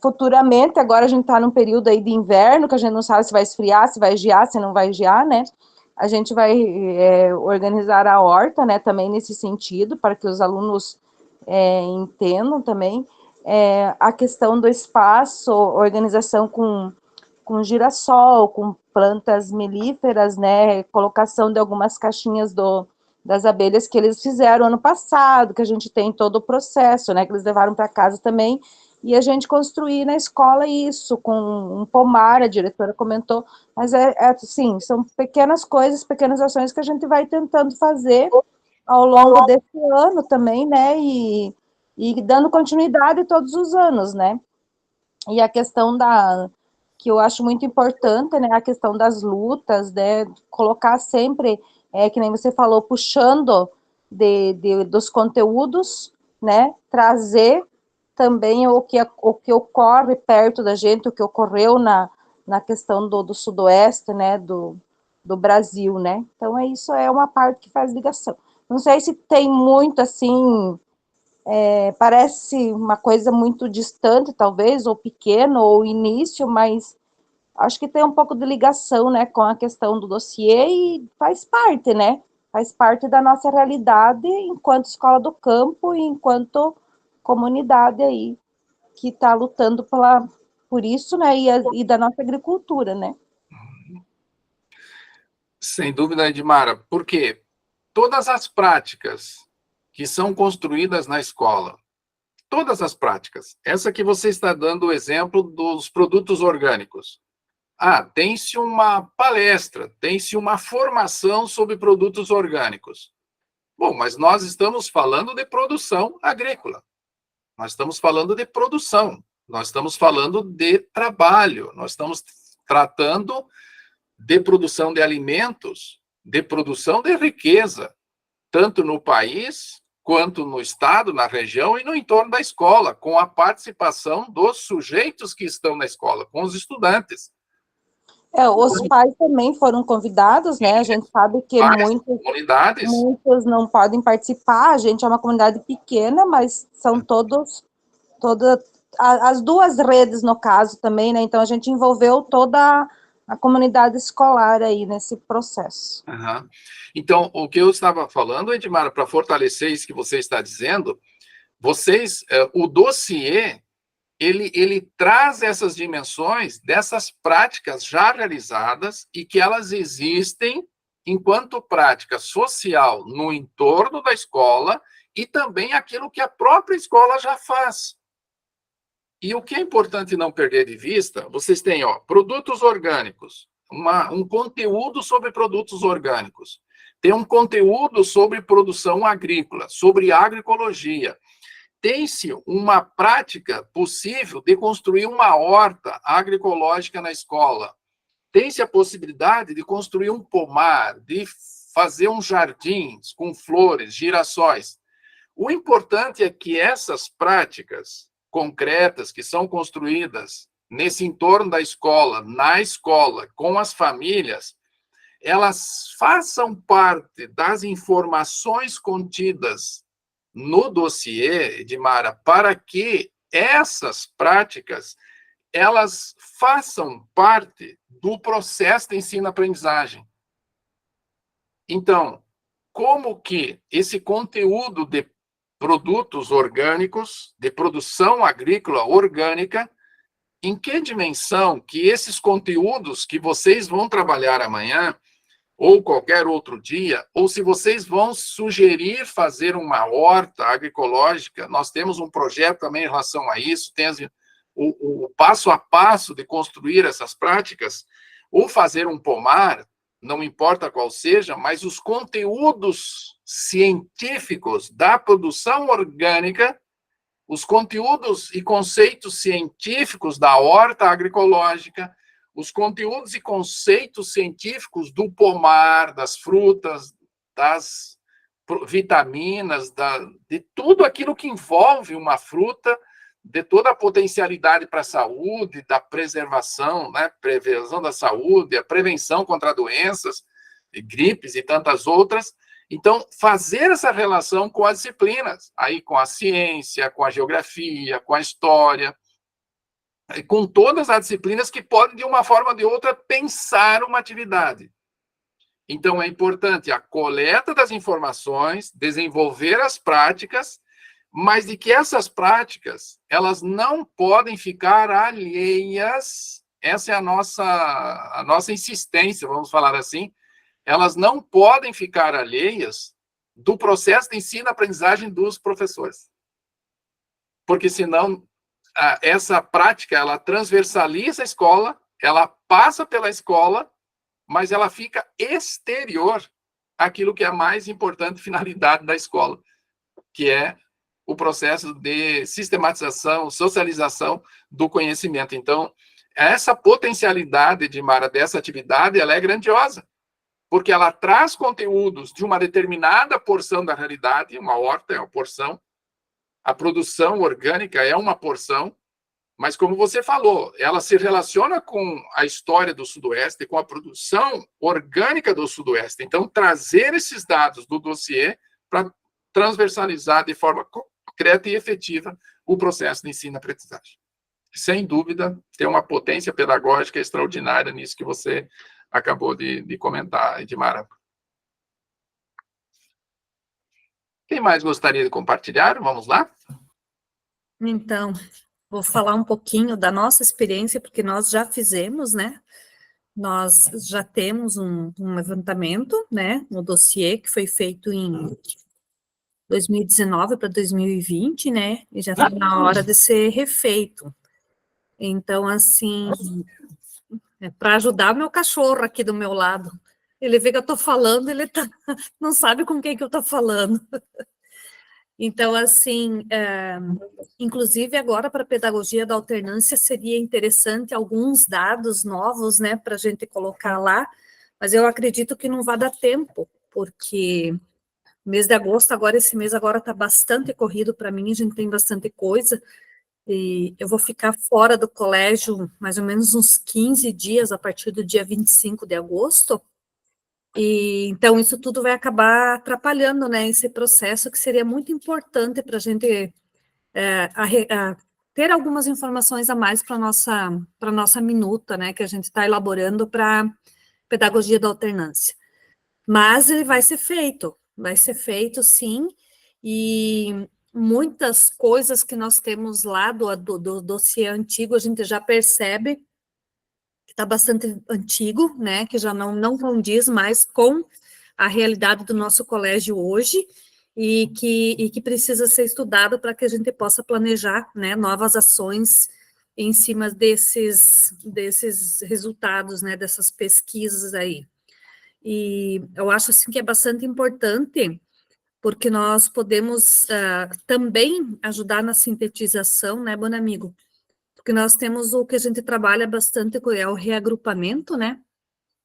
B: futuramente, agora a gente está num período aí de inverno, que a gente não sabe se vai esfriar, se vai gear, se não vai gear, né? A gente vai organizar a horta, né? Também nesse sentido, para que os alunos entendam também a questão do espaço, organização com girassol, com plantas melíferas, né, colocação de algumas caixinhas das abelhas que eles fizeram ano passado, que a gente tem todo o processo, né, que eles levaram para casa também, e a gente construir na escola isso, com um pomar, a diretora comentou, mas assim, são pequenas coisas, pequenas ações que a gente vai tentando fazer ao longo desse ano também, né, e dando continuidade todos os anos, né, e a questão que eu acho muito importante, né, a questão das lutas, né, colocar sempre, que nem você falou, puxando dos conteúdos, né, trazer também o que ocorre perto da gente, o que ocorreu na questão do sudoeste, né, do Brasil, né, então isso é uma parte que faz ligação. Não sei se tem muito, assim, parece uma coisa muito distante, talvez, ou pequeno, ou início, mas acho que tem um pouco de ligação, né, com a questão do dossiê e faz parte, né? Faz parte da nossa realidade enquanto escola do campo e enquanto comunidade aí que está lutando por isso, né, e da nossa agricultura, né?
A: Sem dúvida, Edmara. Por quê? Todas as práticas que são construídas na escola, todas as práticas, essa que você está dando o exemplo dos produtos orgânicos. Tem-se uma palestra, tem-se uma formação sobre produtos orgânicos. Bom, mas nós estamos falando de produção agrícola. Nós estamos falando de produção. Nós estamos falando de trabalho. Nós estamos tratando de produção de alimentos, de produção de riqueza, tanto no país quanto no estado, na região e no entorno da escola, com a participação dos sujeitos que estão na escola, com os estudantes.
B: Os pais também foram convidados, né? A gente sabe que
A: Comunidades.
B: muitos não podem participar. A gente é uma comunidade pequena, mas são todas as duas redes no caso também, né? Então a gente envolveu toda a comunidade escolar aí nesse processo.
A: Uhum. Então, o que eu estava falando, Edmara, para fortalecer isso que você está dizendo, o dossiê ele traz essas dimensões dessas práticas já realizadas e que elas existem enquanto prática social no entorno da escola e também aquilo que a própria escola já faz. E o que é importante não perder de vista, vocês têm, produtos orgânicos, um conteúdo sobre produtos orgânicos, tem um conteúdo sobre produção agrícola, sobre agroecologia, tem-se uma prática possível de construir uma horta agroecológica na escola. Tem-se a possibilidade de construir um pomar, de fazer um jardim com flores, girassóis. O importante é que essas práticas concretas que são construídas nesse entorno da escola, na escola, com as famílias, elas façam parte das informações contidas no dossiê, Edmara, para que essas práticas elas façam parte do processo de ensino-aprendizagem. Então, como que esse conteúdo de produtos orgânicos, de produção agrícola orgânica, em que dimensão que esses conteúdos que vocês vão trabalhar amanhã, ou qualquer outro dia, ou se vocês vão sugerir fazer uma horta agroecológica, nós temos um projeto também em relação a isso, tem o passo a passo de construir essas práticas, ou fazer um pomar, não importa qual seja, mas os conteúdos científicos da produção orgânica, os conteúdos e conceitos científicos da horta agroecológica, os conteúdos e conceitos científicos do pomar, das frutas, das vitaminas, de tudo aquilo que envolve uma fruta, de toda a potencialidade para a saúde, da preservação, né, prevenção da saúde, a prevenção contra doenças, gripes e tantas outras. Então, fazer essa relação com as disciplinas, aí com a ciência, com a geografia, com a história, com todas as disciplinas que podem, de uma forma ou de outra, pensar uma atividade. Então, é importante a coleta das informações, desenvolver as práticas, mas de que essas práticas, elas não podem ficar alheias, essa é a nossa insistência, vamos falar assim, elas não podem ficar alheias do processo de ensino-aprendizagem dos professores. Porque, senão, essa prática, ela transversaliza a escola, ela passa pela escola, mas ela fica exterior àquilo que é a mais importante finalidade da escola, que é o processo de sistematização, socialização do conhecimento. Então, essa potencialidade, Edmara, dessa atividade, ela é grandiosa, porque ela traz conteúdos de uma determinada porção da realidade, uma horta é uma porção, a produção orgânica é uma porção, mas, como você falou, ela se relaciona com a história do Sudoeste, com a produção orgânica do Sudoeste. Então, trazer esses dados do dossiê para transversalizar de forma concreta e efetiva o processo de ensino-aprendizagem. Sem dúvida, tem uma potência pedagógica extraordinária nisso que você acabou de comentar, Edmara. Quem mais gostaria de compartilhar? Vamos lá?
C: Então, vou falar um pouquinho da nossa experiência, porque nós já fizemos, né? Nós já temos um levantamento, né, no dossiê que foi feito em 2019 para 2020, né, e já está na hora de ser refeito. Então, assim, para ajudar o meu cachorro aqui do meu lado, ele vê que eu estou falando, ele não sabe com quem que eu estou falando. Então, assim, inclusive agora para a pedagogia da alternância seria interessante alguns dados novos, né, para a gente colocar lá, mas eu acredito que não vai dar tempo, porque mês de agosto, agora esse mês agora está bastante corrido para mim, a gente tem bastante coisa, e eu vou ficar fora do colégio mais ou menos uns 15 dias a partir do dia 25 de agosto, e então isso tudo vai acabar atrapalhando, né, esse processo que seria muito importante para a gente ter algumas informações a mais para nossa minuta, né, que a gente está elaborando para pedagogia da alternância. Mas ele vai ser feito sim, e muitas coisas que nós temos lá do dossiê antigo, a gente já percebe que está bastante antigo, né, que já não condiz mais com a realidade do nosso colégio hoje, e que precisa ser estudado para que a gente possa planejar, né, novas ações em cima desses resultados, né, dessas pesquisas aí. E eu acho assim que é bastante importante, porque nós podemos também ajudar na sintetização, né, bom amigo? Porque nós temos o que a gente trabalha bastante, é o reagrupamento, né?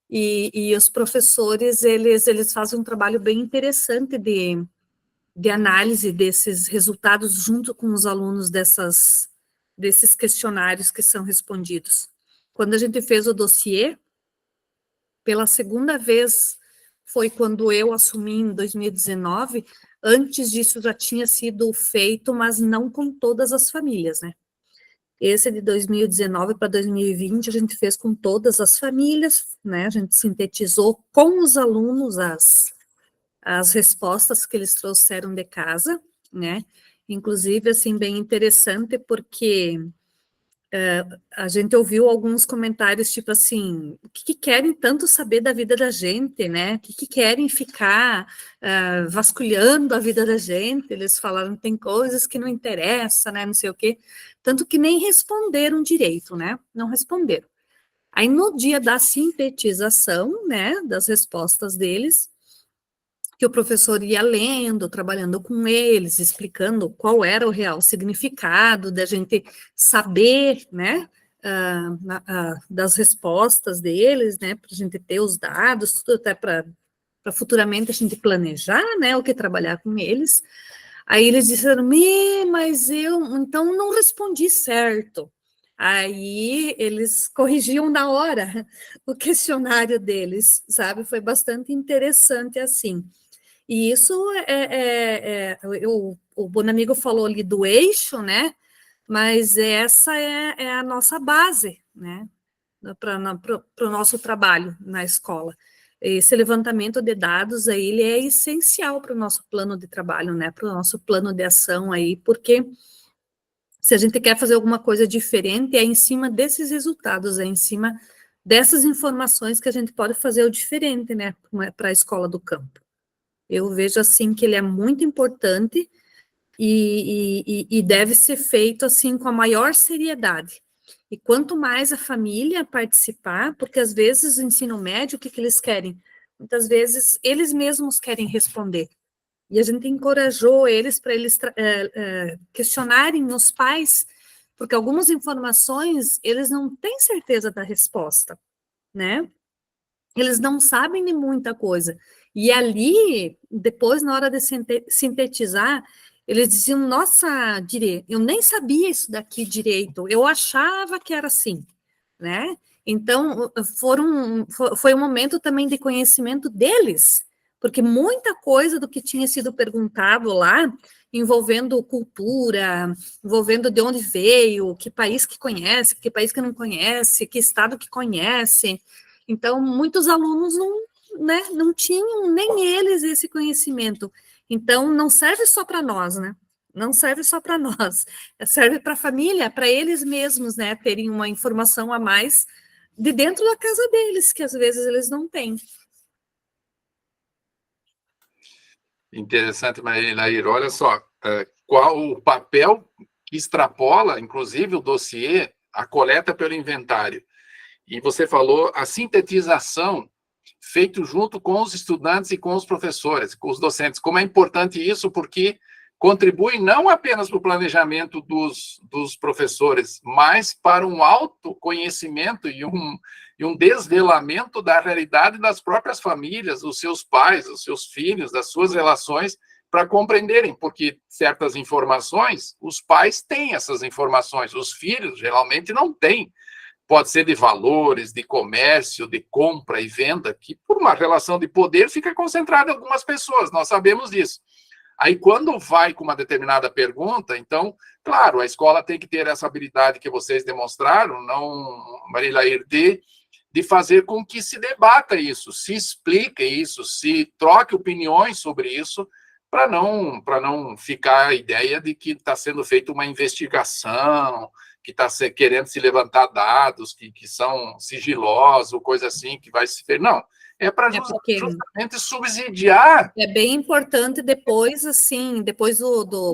C: E os professores, eles fazem um trabalho bem interessante de análise desses resultados junto com os alunos desses questionários que são respondidos. Quando a gente fez o dossiê, pela segunda vez foi quando eu assumi em 2019, antes disso já tinha sido feito, mas não com todas as famílias, né? Esse de 2019 para 2020 a gente fez com todas as famílias, né? A gente sintetizou com os alunos as respostas que eles trouxeram de casa, né? Inclusive, assim, bem interessante, porque a gente ouviu alguns comentários, tipo assim, o que querem tanto saber da vida da gente, né? O que querem ficar vasculhando a vida da gente? Eles falaram, tem coisas que não interessam, né? Não sei o quê. Tanto que nem responderam direito, né? Não responderam. Aí, no dia da sintetização, né, das respostas deles, que o professor ia lendo, trabalhando com eles, explicando qual era o real significado da gente saber, né, das respostas deles, né, para a gente ter os dados, tudo até para futuramente a gente planejar, né, o que trabalhar com eles. Aí eles disseram, mas eu, então, não respondi certo. Aí eles corrigiam na hora o questionário deles, sabe? Foi bastante interessante assim. E isso o Bonamigo falou ali do eixo, né? Mas essa é a nossa base, né? Para o nosso trabalho na escola. Esse levantamento de dados aí, ele é essencial para o nosso plano de trabalho, né? Para o nosso plano de ação aí, porque se a gente quer fazer alguma coisa diferente, é em cima desses resultados, é em cima dessas informações que a gente pode fazer o diferente, né? Para a escola do campo. Eu vejo assim que ele é muito importante e deve ser feito assim com a maior seriedade. E quanto mais a família participar, porque às vezes o ensino médio, o que eles querem? Muitas vezes eles mesmos querem responder. E a gente encorajou eles para eles questionarem os pais, porque algumas informações eles não têm certeza da resposta, né? Eles não sabem de muita coisa. E ali, depois, na hora de sintetizar, eles diziam, nossa, Dire, eu nem sabia isso daqui direito, eu achava que era assim, né? Então, foi um momento também de conhecimento deles, porque muita coisa do que tinha sido perguntado lá, envolvendo cultura, envolvendo de onde veio, que país que conhece, que país que não conhece, que estado que conhece. Então, muitos alunos não tinham nem eles esse conhecimento. Então, não serve só para nós, né? Não serve só para nós, serve para a família, para eles mesmos, né? Terem uma informação a mais de dentro da casa deles, que às vezes eles não têm.
A: Interessante, Nair. Olha só, qual o papel que extrapola, inclusive, o dossiê, a coleta pelo inventário. E você falou a sintetização feito junto com os estudantes e com os professores, com os docentes. Como é importante isso, porque contribui não apenas para o planejamento dos professores, mas para um autoconhecimento e um desvelamento da realidade das próprias famílias, dos seus pais, dos seus filhos, das suas relações, para compreenderem, porque certas informações, os pais têm essas informações, os filhos geralmente não têm. Pode ser de valores, de comércio, de compra e venda, que por uma relação de poder fica concentrada em algumas pessoas, nós sabemos disso. Aí, quando vai com uma determinada pergunta, então, claro, a escola tem que ter essa habilidade que vocês demonstraram, não, Marilair, de fazer com que se debata isso, se explique isso, se troque opiniões sobre isso, para não ficar a ideia de que está sendo feita uma investigação, que está querendo se levantar dados que são sigilosos, coisa assim, que vai se ver. Não, é para justamente subsidiar.
C: É bem importante depois, assim,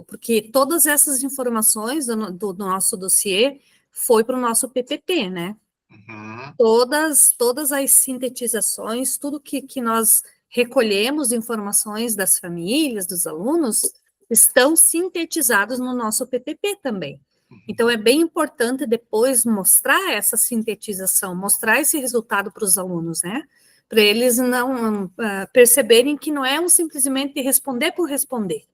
C: porque todas essas informações do nosso dossiê foi para o nosso PPT, né?
A: Uhum.
C: Todas as sintetizações, tudo que nós recolhemos informações das famílias, dos alunos, estão sintetizados no nosso PPT também. Então, é bem importante depois mostrar essa sintetização, mostrar esse resultado para os alunos, né? Para eles não perceberem que não é simplesmente responder por responder,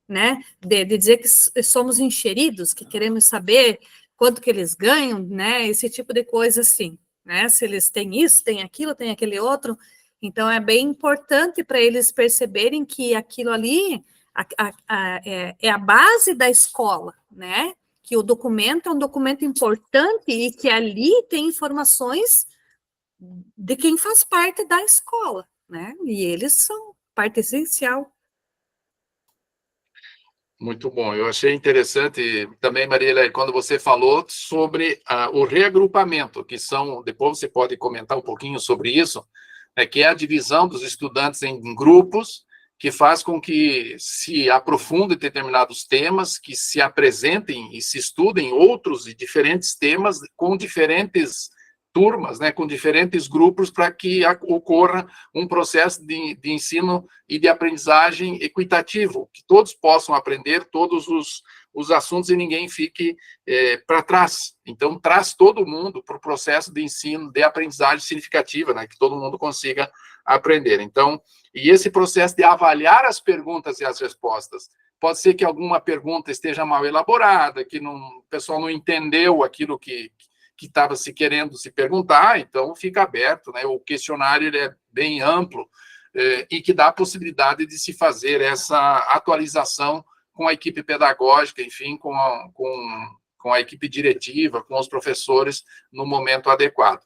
C: né? De dizer que somos encheridos, que queremos saber quanto que eles ganham, né? Esse tipo de coisa assim, né? Se eles têm isso, têm aquilo, têm aquele outro. Então, é bem importante para eles perceberem que aquilo ali é a base da escola, né? Que o documento é um documento importante e que ali tem informações de quem faz parte da escola, né? E eles são parte essencial.
A: Muito bom. Eu achei interessante também, Marília, quando você falou sobre o reagrupamento, que são, depois você pode comentar um pouquinho sobre isso, que é a divisão dos estudantes em grupos, que faz com que se aprofundem determinados temas, que se apresentem e se estudem outros e diferentes temas com diferentes turmas, né, com diferentes grupos, para que ocorra um processo de ensino e de aprendizagem equitativo, que todos possam aprender todos os assuntos e ninguém fique para trás. Então, traz todo mundo para o processo de ensino, de aprendizagem significativa, né, que todo mundo consiga aprender. Então, e esse processo de avaliar as perguntas e as respostas, pode ser que alguma pergunta esteja mal elaborada, que o pessoal não entendeu aquilo que estava se querendo se perguntar, então fica aberto, né? O questionário ele é bem amplo e que dá a possibilidade de se fazer essa atualização com a equipe pedagógica, enfim, com a equipe diretiva, com os professores no momento adequado.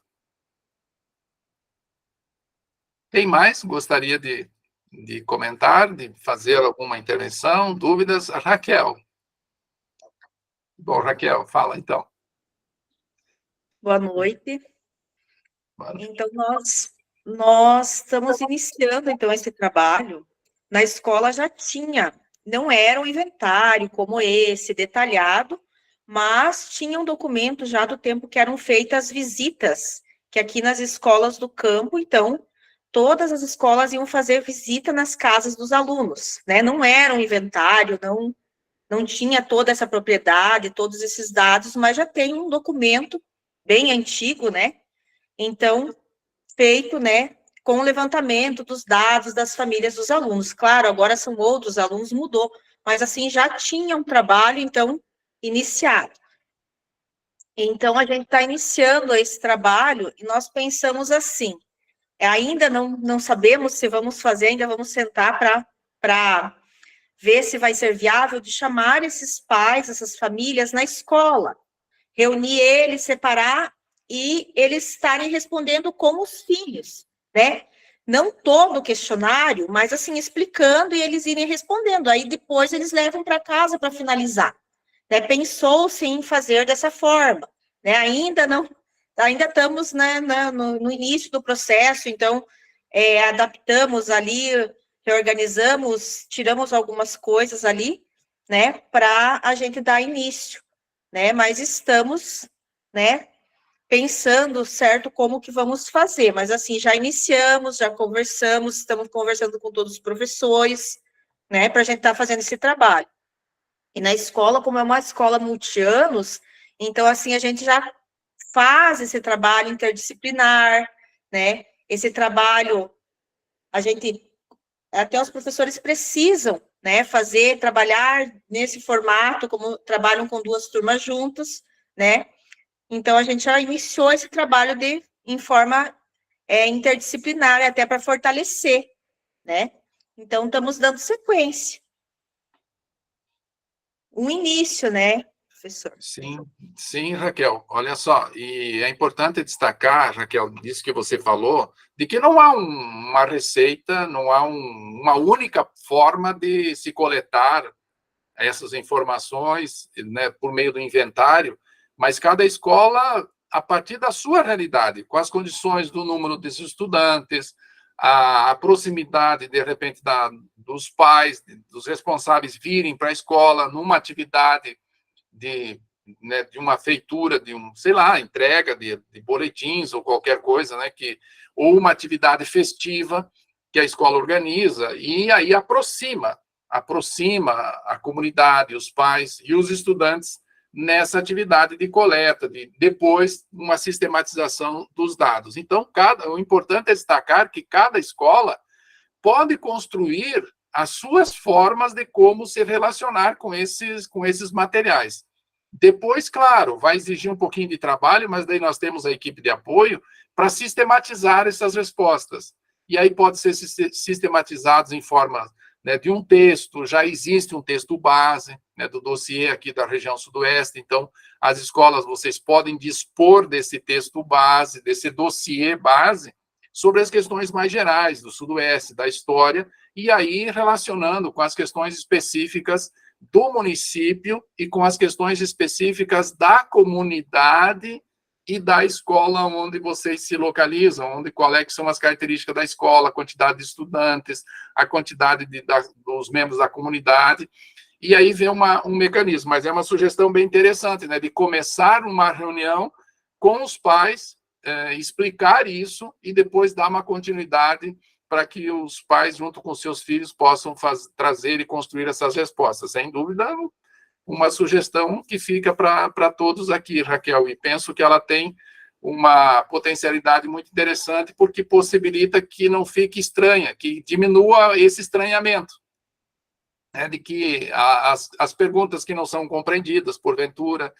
A: Quem mais gostaria de comentar, de fazer alguma intervenção, dúvidas? Raquel. Bom, Raquel, fala então.
D: Boa noite. Então, nós estamos iniciando, então, esse trabalho. Na escola já tinha, não era um inventário como esse, detalhado, mas tinha um documento já do tempo que eram feitas visitas, que aqui nas escolas do campo, então, todas as escolas iam fazer visita nas casas dos alunos, né? Não era um inventário, não tinha toda essa propriedade, todos esses dados, mas já tem um documento bem antigo, né? Então, feito, né, com o levantamento dos dados das famílias dos alunos. Claro, agora são outros alunos, mudou, mas assim, já tinha um trabalho, então, iniciado. Então, a gente está iniciando esse trabalho e nós pensamos assim, ainda não sabemos se vamos fazer, ainda vamos sentar para ver se vai ser viável de chamar esses pais, essas famílias na escola, reunir eles, separar e eles estarem respondendo como os filhos, né? Não todo o questionário, mas assim, explicando e eles irem respondendo. Aí depois eles levam para casa para finalizar. Né? Pensou-se em fazer dessa forma. Né? Ainda estamos, né, no início do processo, então adaptamos ali, reorganizamos, tiramos algumas coisas ali, né, para a gente dar início. Né, mas estamos, né, pensando certo como que vamos fazer, mas assim, já iniciamos, já conversamos, estamos conversando com todos os professores, né, para a gente estar fazendo esse trabalho. E na escola, como é uma escola multianos, então assim, a gente já faz esse trabalho interdisciplinar, né, esse trabalho, até os professores precisam, né, trabalhar nesse formato, como trabalham com 2 turmas juntas, né, então a gente já iniciou esse trabalho em forma interdisciplinar, até para fortalecer, né, então estamos dando sequência. Um início, né, professor?
A: Sim, Raquel, olha só, e é importante destacar, Raquel, disso que você falou, de que não há uma receita, não há uma única forma de se coletar essas informações, né, por meio do inventário, mas cada escola, a partir da sua realidade, com as condições do número de estudantes, a proximidade, de repente, dos pais, dos responsáveis virem para a escola numa atividade de uma feitura, sei lá, entrega de boletins ou qualquer coisa, né, ou uma atividade festiva que a escola organiza, e aí aproxima a comunidade, os pais e os estudantes nessa atividade de coleta, depois uma sistematização dos dados. Então, o importante é destacar que cada escola pode construir as suas formas de como se relacionar com esses materiais. Depois, claro, vai exigir um pouquinho de trabalho, mas daí nós temos a equipe de apoio para sistematizar essas respostas. E aí pode ser sistematizados em forma, né, de um texto, já existe um texto base, né, do dossiê aqui da região sudoeste, então as escolas, vocês podem dispor desse texto base, desse dossiê base, sobre as questões mais gerais do sudoeste, da história, e aí relacionando com as questões específicas do município e com as questões específicas da comunidade e da escola onde vocês se localizam, qual é que são as características da escola, a quantidade de estudantes, a quantidade dos membros da comunidade, e aí vem um mecanismo, mas é uma sugestão bem interessante, né, de começar uma reunião com os pais, explicar isso e depois dar uma continuidade para que os pais, junto com seus filhos, possam trazer e construir essas respostas. Sem dúvida, uma sugestão que fica para todos aqui, Raquel, e penso que ela tem uma potencialidade muito interessante, porque possibilita que não fique estranha, que diminua esse estranhamento, né, de que as perguntas que não são compreendidas, porventura,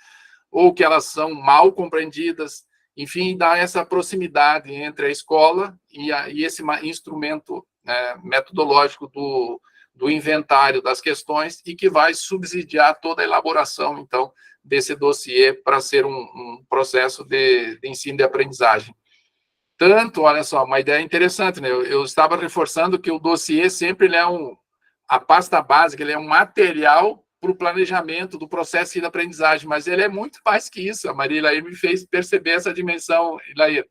A: ou que elas são mal compreendidas, enfim, dá essa proximidade entre a escola e esse instrumento, né, metodológico do inventário das questões e que vai subsidiar toda a elaboração, então, desse dossiê para ser um processo de ensino e aprendizagem. Tanto, olha só, uma ideia interessante, né? Eu estava reforçando que o dossiê sempre ele é a pasta básica, ele é um material para o planejamento do processo de aprendizagem, mas ele é muito mais que isso. A Maria Ilair me fez perceber essa dimensão, Ilair,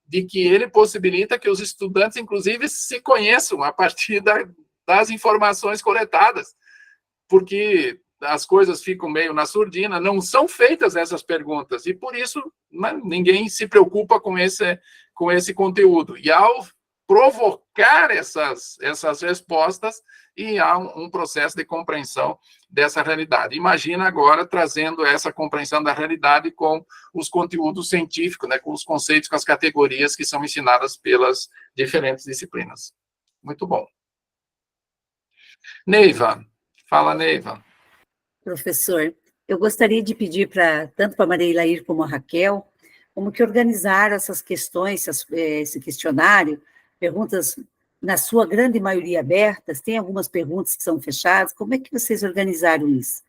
A: de que ele possibilita que os estudantes, inclusive, se conheçam a partir das informações coletadas, porque as coisas ficam meio na surdina, não são feitas essas perguntas, e por isso ninguém se preocupa com esse conteúdo. E ao provocar essas respostas, e há um processo de compreensão dessa realidade. Imagina agora trazendo essa compreensão da realidade com os conteúdos científicos, né, com os conceitos, com as categorias que são ensinadas pelas diferentes disciplinas. Muito bom. Neiva, fala, Neiva.
E: Professor, eu gostaria de pedir tanto para a Maria Ilair como a Raquel, como que organizaram essas questões, esse questionário, perguntas, na sua grande maioria, abertas, tem algumas perguntas que são fechadas, como é que vocês organizaram isso?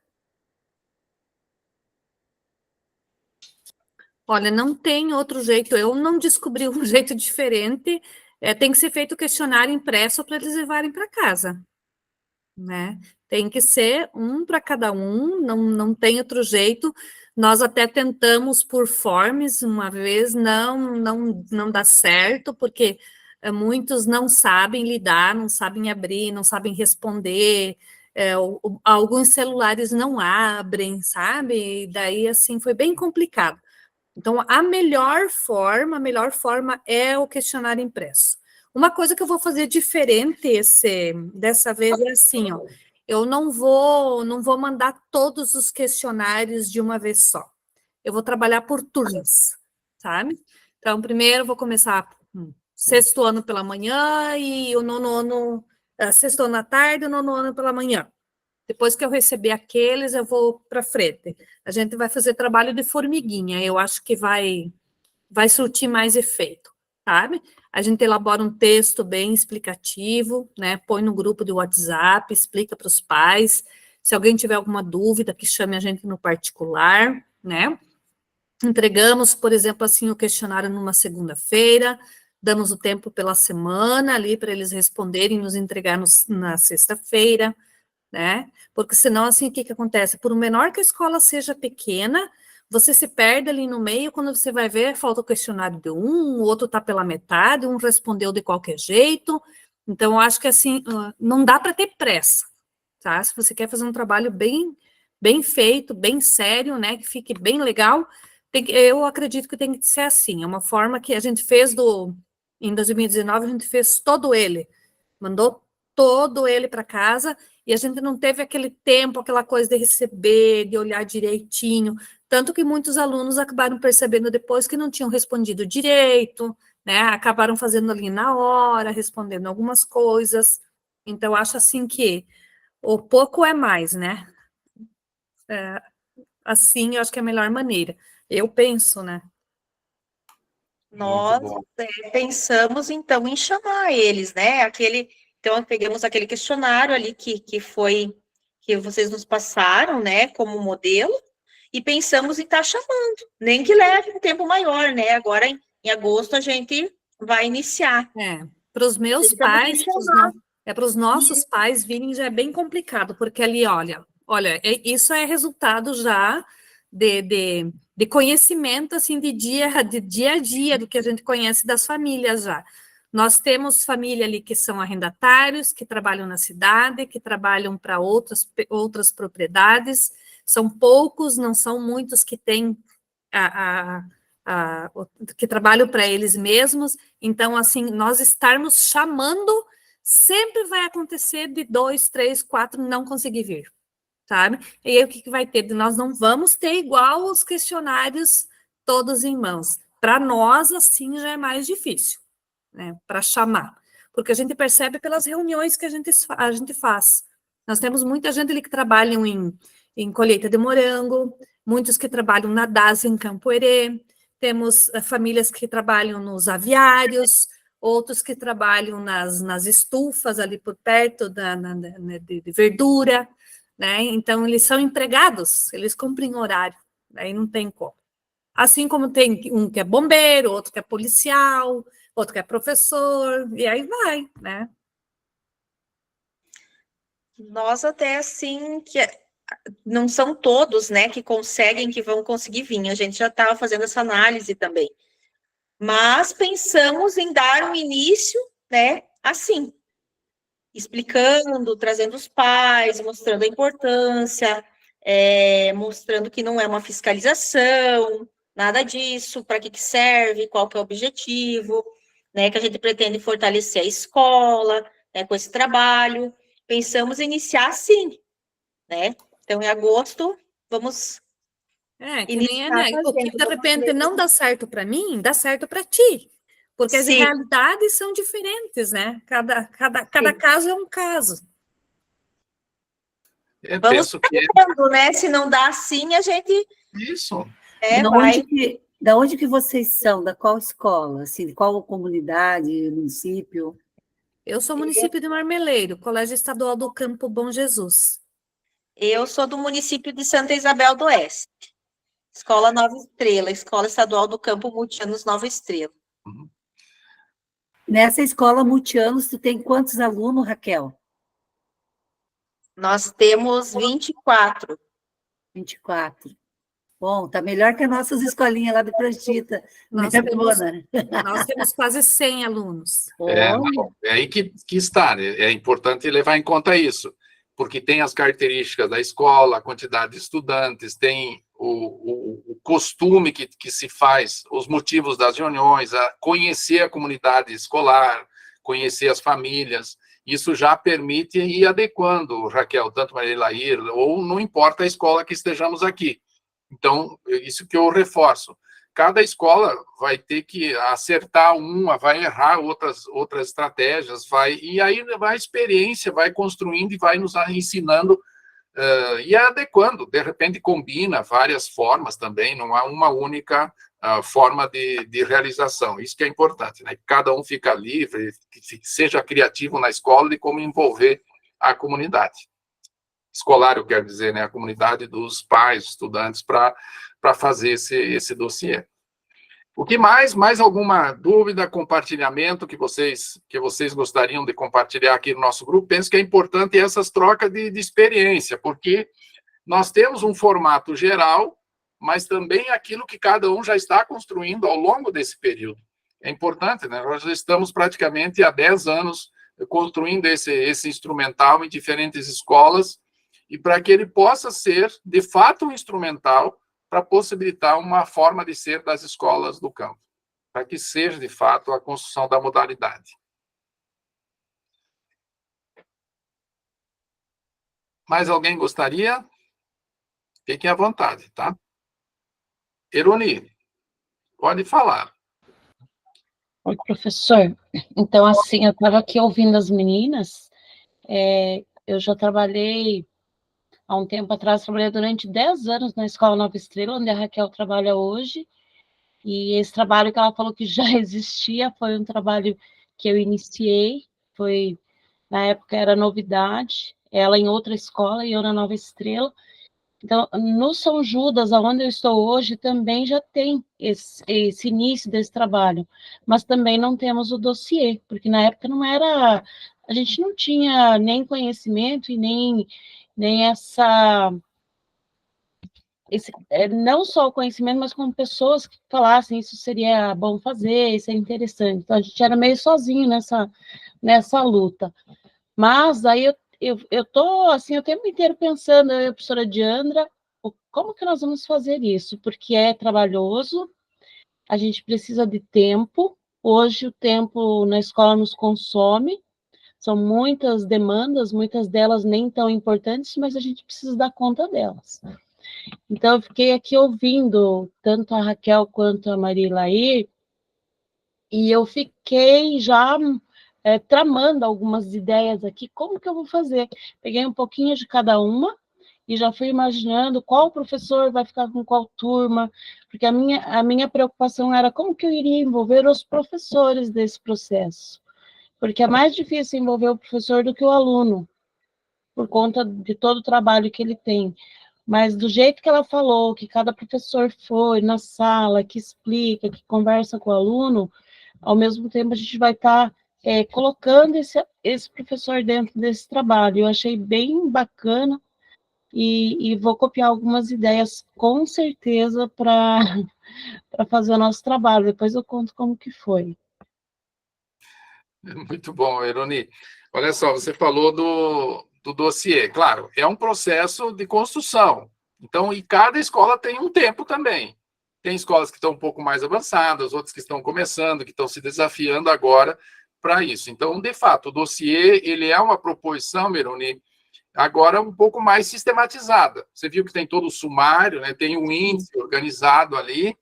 C: Olha, não tem outro jeito, eu não descobri um jeito diferente, tem que ser feito o questionário impresso para eles levarem para casa, né? Tem que ser um para cada um, não tem outro jeito. Nós até tentamos por forms uma vez, não dá certo, porque muitos não sabem lidar, não sabem abrir, não sabem responder, alguns celulares não abrem, sabe? E daí, assim, foi bem complicado. Então, a melhor forma é o questionário impresso. Uma coisa que eu vou fazer diferente dessa vez é assim, ó, eu não vou mandar todos os questionários de uma vez só. Eu vou trabalhar por turnos, sabe? Então, primeiro eu vou começar sexto ano pela manhã e o nono ano, sexto ano à tarde e o nono ano pela manhã. Depois que eu receber aqueles, eu vou para frente. A gente vai fazer trabalho de formiguinha, eu acho que vai surtir mais efeito, sabe? A gente elabora um texto bem explicativo, né? Põe no grupo de WhatsApp, explica para os pais. Se alguém tiver alguma dúvida, que chame a gente no particular, né? Entregamos, por exemplo, assim, o questionário numa segunda-feira, damos o tempo pela semana ali para eles responderem e nos entregar na sexta-feira, né? Porque senão, assim, o que acontece? Por menor que a escola seja pequena, você se perde ali no meio, quando você vai ver, falta o questionário de o outro está pela metade, um respondeu de qualquer jeito. Então, eu acho que, assim, não dá para ter pressa, tá? Se você quer fazer um trabalho bem feito, bem sério, né, que fique bem legal, eu acredito que tem que ser assim, é uma forma que a gente fez em 2019, a gente fez todo ele, mandou todo ele para casa, e a gente não teve aquele tempo, aquela coisa de receber, de olhar direitinho, tanto que muitos alunos acabaram percebendo depois que não tinham respondido direito, né, acabaram fazendo ali na hora, respondendo algumas coisas. Então, acho assim que o pouco é mais, né? Assim, eu acho que é a melhor maneira. Eu penso, né?
D: Nós pensamos, então, em chamar eles, né? Então, pegamos aquele questionário ali que vocês nos passaram, né, como modelo, e pensamos em estar chamando, nem que leve um tempo maior, né? Agora, em agosto, a gente vai iniciar.
C: Para os meus pais, para os nossos pais virem já é bem complicado, porque ali, olha, Olha, isso é resultado já de conhecimento, assim, de dia a dia, do que a gente conhece das famílias já. Nós temos família ali que são arrendatários, que trabalham na cidade, que trabalham para outras propriedades, são poucos, não são muitos que têm que trabalham para eles mesmos. Então, assim, nós estarmos chamando, sempre vai acontecer de 2, 3, 4 não conseguir vir, sabe? E aí o que vai ter? Nós não vamos ter igual os questionários todos em mãos. Para nós, assim, já é mais difícil, né? Para chamar. Porque a gente percebe pelas reuniões que a gente faz. Nós temos muita gente ali que trabalha em colheita de morango, muitos que trabalham na DAS em Campo Herê, temos famílias que trabalham nos aviários, outros que trabalham nas estufas ali por perto de verdura, né? Então, eles são empregados, eles cumprem horário, aí não tem como. Assim como tem um que é bombeiro, outro que é policial, outro que é professor, e aí vai, né?
D: Nós até, assim, não são todos, né, que conseguem, que vão conseguir vir. A gente já estava fazendo essa análise também. Mas pensamos em dar um início, né, assim, explicando, trazendo os pais, mostrando a importância, mostrando que não é uma fiscalização, nada disso, para que serve, qual que é o objetivo, né, que a gente pretende fortalecer a escola, né, com esse trabalho. Pensamos em iniciar assim, né? Então, em agosto, vamos
C: que nem né? O que de repente
D: ver.
C: não dá certo para mim, dá certo para ti. Porque as realidades são diferentes, né? Cada caso é um caso.
D: Vamos vendo, né? Se não dá assim, a gente...
A: Isso.
E: Da onde que vocês são? Da qual escola? Assim, de qual comunidade, município?
C: Eu sou município de Marmeleiro, Colégio Estadual do Campo Bom Jesus.
D: Eu sou do município de Santa Isabel do Oeste. Escola Nova Estrela, Escola Estadual do Campo Multianos Nova Estrela.
E: Nessa escola Multianos, tu tem quantos alunos, Raquel?
D: Nós temos 24.
E: 24. Bom, tá melhor que as nossas escolinhas lá de Pranchita.
C: Nós temos quase 100 alunos.
A: É aí que está, né? É importante levar em conta isso, porque tem as características da escola, a quantidade de estudantes, tem o costume que se faz, os motivos das reuniões, conhecer a comunidade escolar, conhecer as famílias. Isso já permite ir adequando, Raquel, tanto Maria Lair, ou não importa a escola que estejamos aqui. Então, isso que eu reforço. Cada escola vai ter que acertar uma, vai errar outras estratégias, e aí a experiência vai construindo e vai nos ensinando e adequando. De repente, combina várias formas também, não há uma única forma de realização. Isso que é importante, né? Cada um fica livre, que seja criativo na escola e como envolver a comunidade. Escolar, eu quero dizer, né? A comunidade dos pais, estudantes, para fazer esse dossiê. O que mais? Mais alguma dúvida, compartilhamento que vocês gostariam de compartilhar aqui no nosso grupo? Penso que é importante essas trocas de experiência, porque nós temos um formato geral, mas também aquilo que cada um já está construindo ao longo desse período. É importante, né? Nós já estamos praticamente há 10 anos construindo esse instrumental em diferentes escolas, e para que ele possa ser, de fato, um instrumental para possibilitar uma forma de ser das escolas do campo, para que seja, de fato, a construção da modalidade. Mais alguém gostaria? Fiquem à vontade, tá? Eruni, pode falar.
F: Oi, professor. Então, assim, eu estava aqui ouvindo as meninas, eu já trabalhei, há um tempo atrás, trabalhei durante 10 anos na Escola Nova Estrela, onde a Raquel trabalha hoje, e esse trabalho que ela falou que já existia foi um trabalho que eu iniciei, na época era novidade, ela em outra escola e eu na Nova Estrela. Então, no São Judas, onde eu estou hoje, também já tem esse início desse trabalho, mas também não temos o dossiê, porque na época a gente não tinha nem conhecimento e nem nem não só o conhecimento, mas com pessoas que falassem isso seria bom fazer, isso é interessante. Então, a gente era meio sozinho nessa luta. Mas aí eu tô, assim, o tempo inteiro pensando, eu e a professora Diandra, como que nós vamos fazer isso? Porque é trabalhoso, a gente precisa de tempo, hoje o tempo na escola nos consome, são muitas demandas, muitas delas nem tão importantes, mas a gente precisa dar conta delas. Então, eu fiquei aqui ouvindo tanto a Raquel quanto a Maria Lair, e eu fiquei já tramando algumas ideias aqui, como que eu vou fazer? Peguei um pouquinho de cada uma, e já fui imaginando qual professor vai ficar com qual turma, porque a minha preocupação era como que eu iria envolver os professores desse processo, porque é mais difícil envolver o professor do que o aluno, por conta de todo o trabalho que ele tem. Mas do jeito que ela falou, que cada professor foi na sala, que explica, que conversa com o aluno, ao mesmo tempo a gente vai estar colocando esse professor dentro desse trabalho. Eu achei bem bacana e vou copiar algumas ideias, com certeza, para fazer o nosso trabalho. Depois eu conto como que foi.
A: Muito bom, Eroni. Olha só, você falou do dossiê. Claro, é um processo de construção. Então, e cada escola tem um tempo também. Tem escolas que estão um pouco mais avançadas, outras que estão começando, que estão se desafiando agora para isso. Então, de fato, o dossiê, ele é uma proposição, Eroni, agora um pouco mais sistematizada. Você viu que tem todo o sumário, né? Tem um índice organizado ali,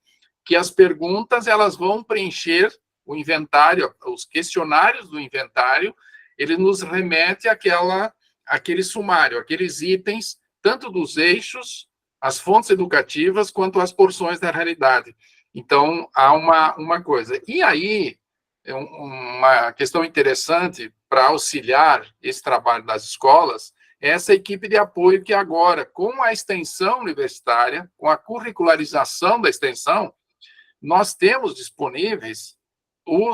A: que as perguntas elas vão preencher o inventário, os questionários do inventário, ele nos remete àquele sumário, aqueles itens, tanto dos eixos, as fontes educativas, quanto as porções da realidade. Então, há uma coisa. E aí, uma questão interessante para auxiliar esse trabalho das escolas, é essa equipe de apoio que agora, com a extensão universitária, com a curricularização da extensão, nós temos disponíveis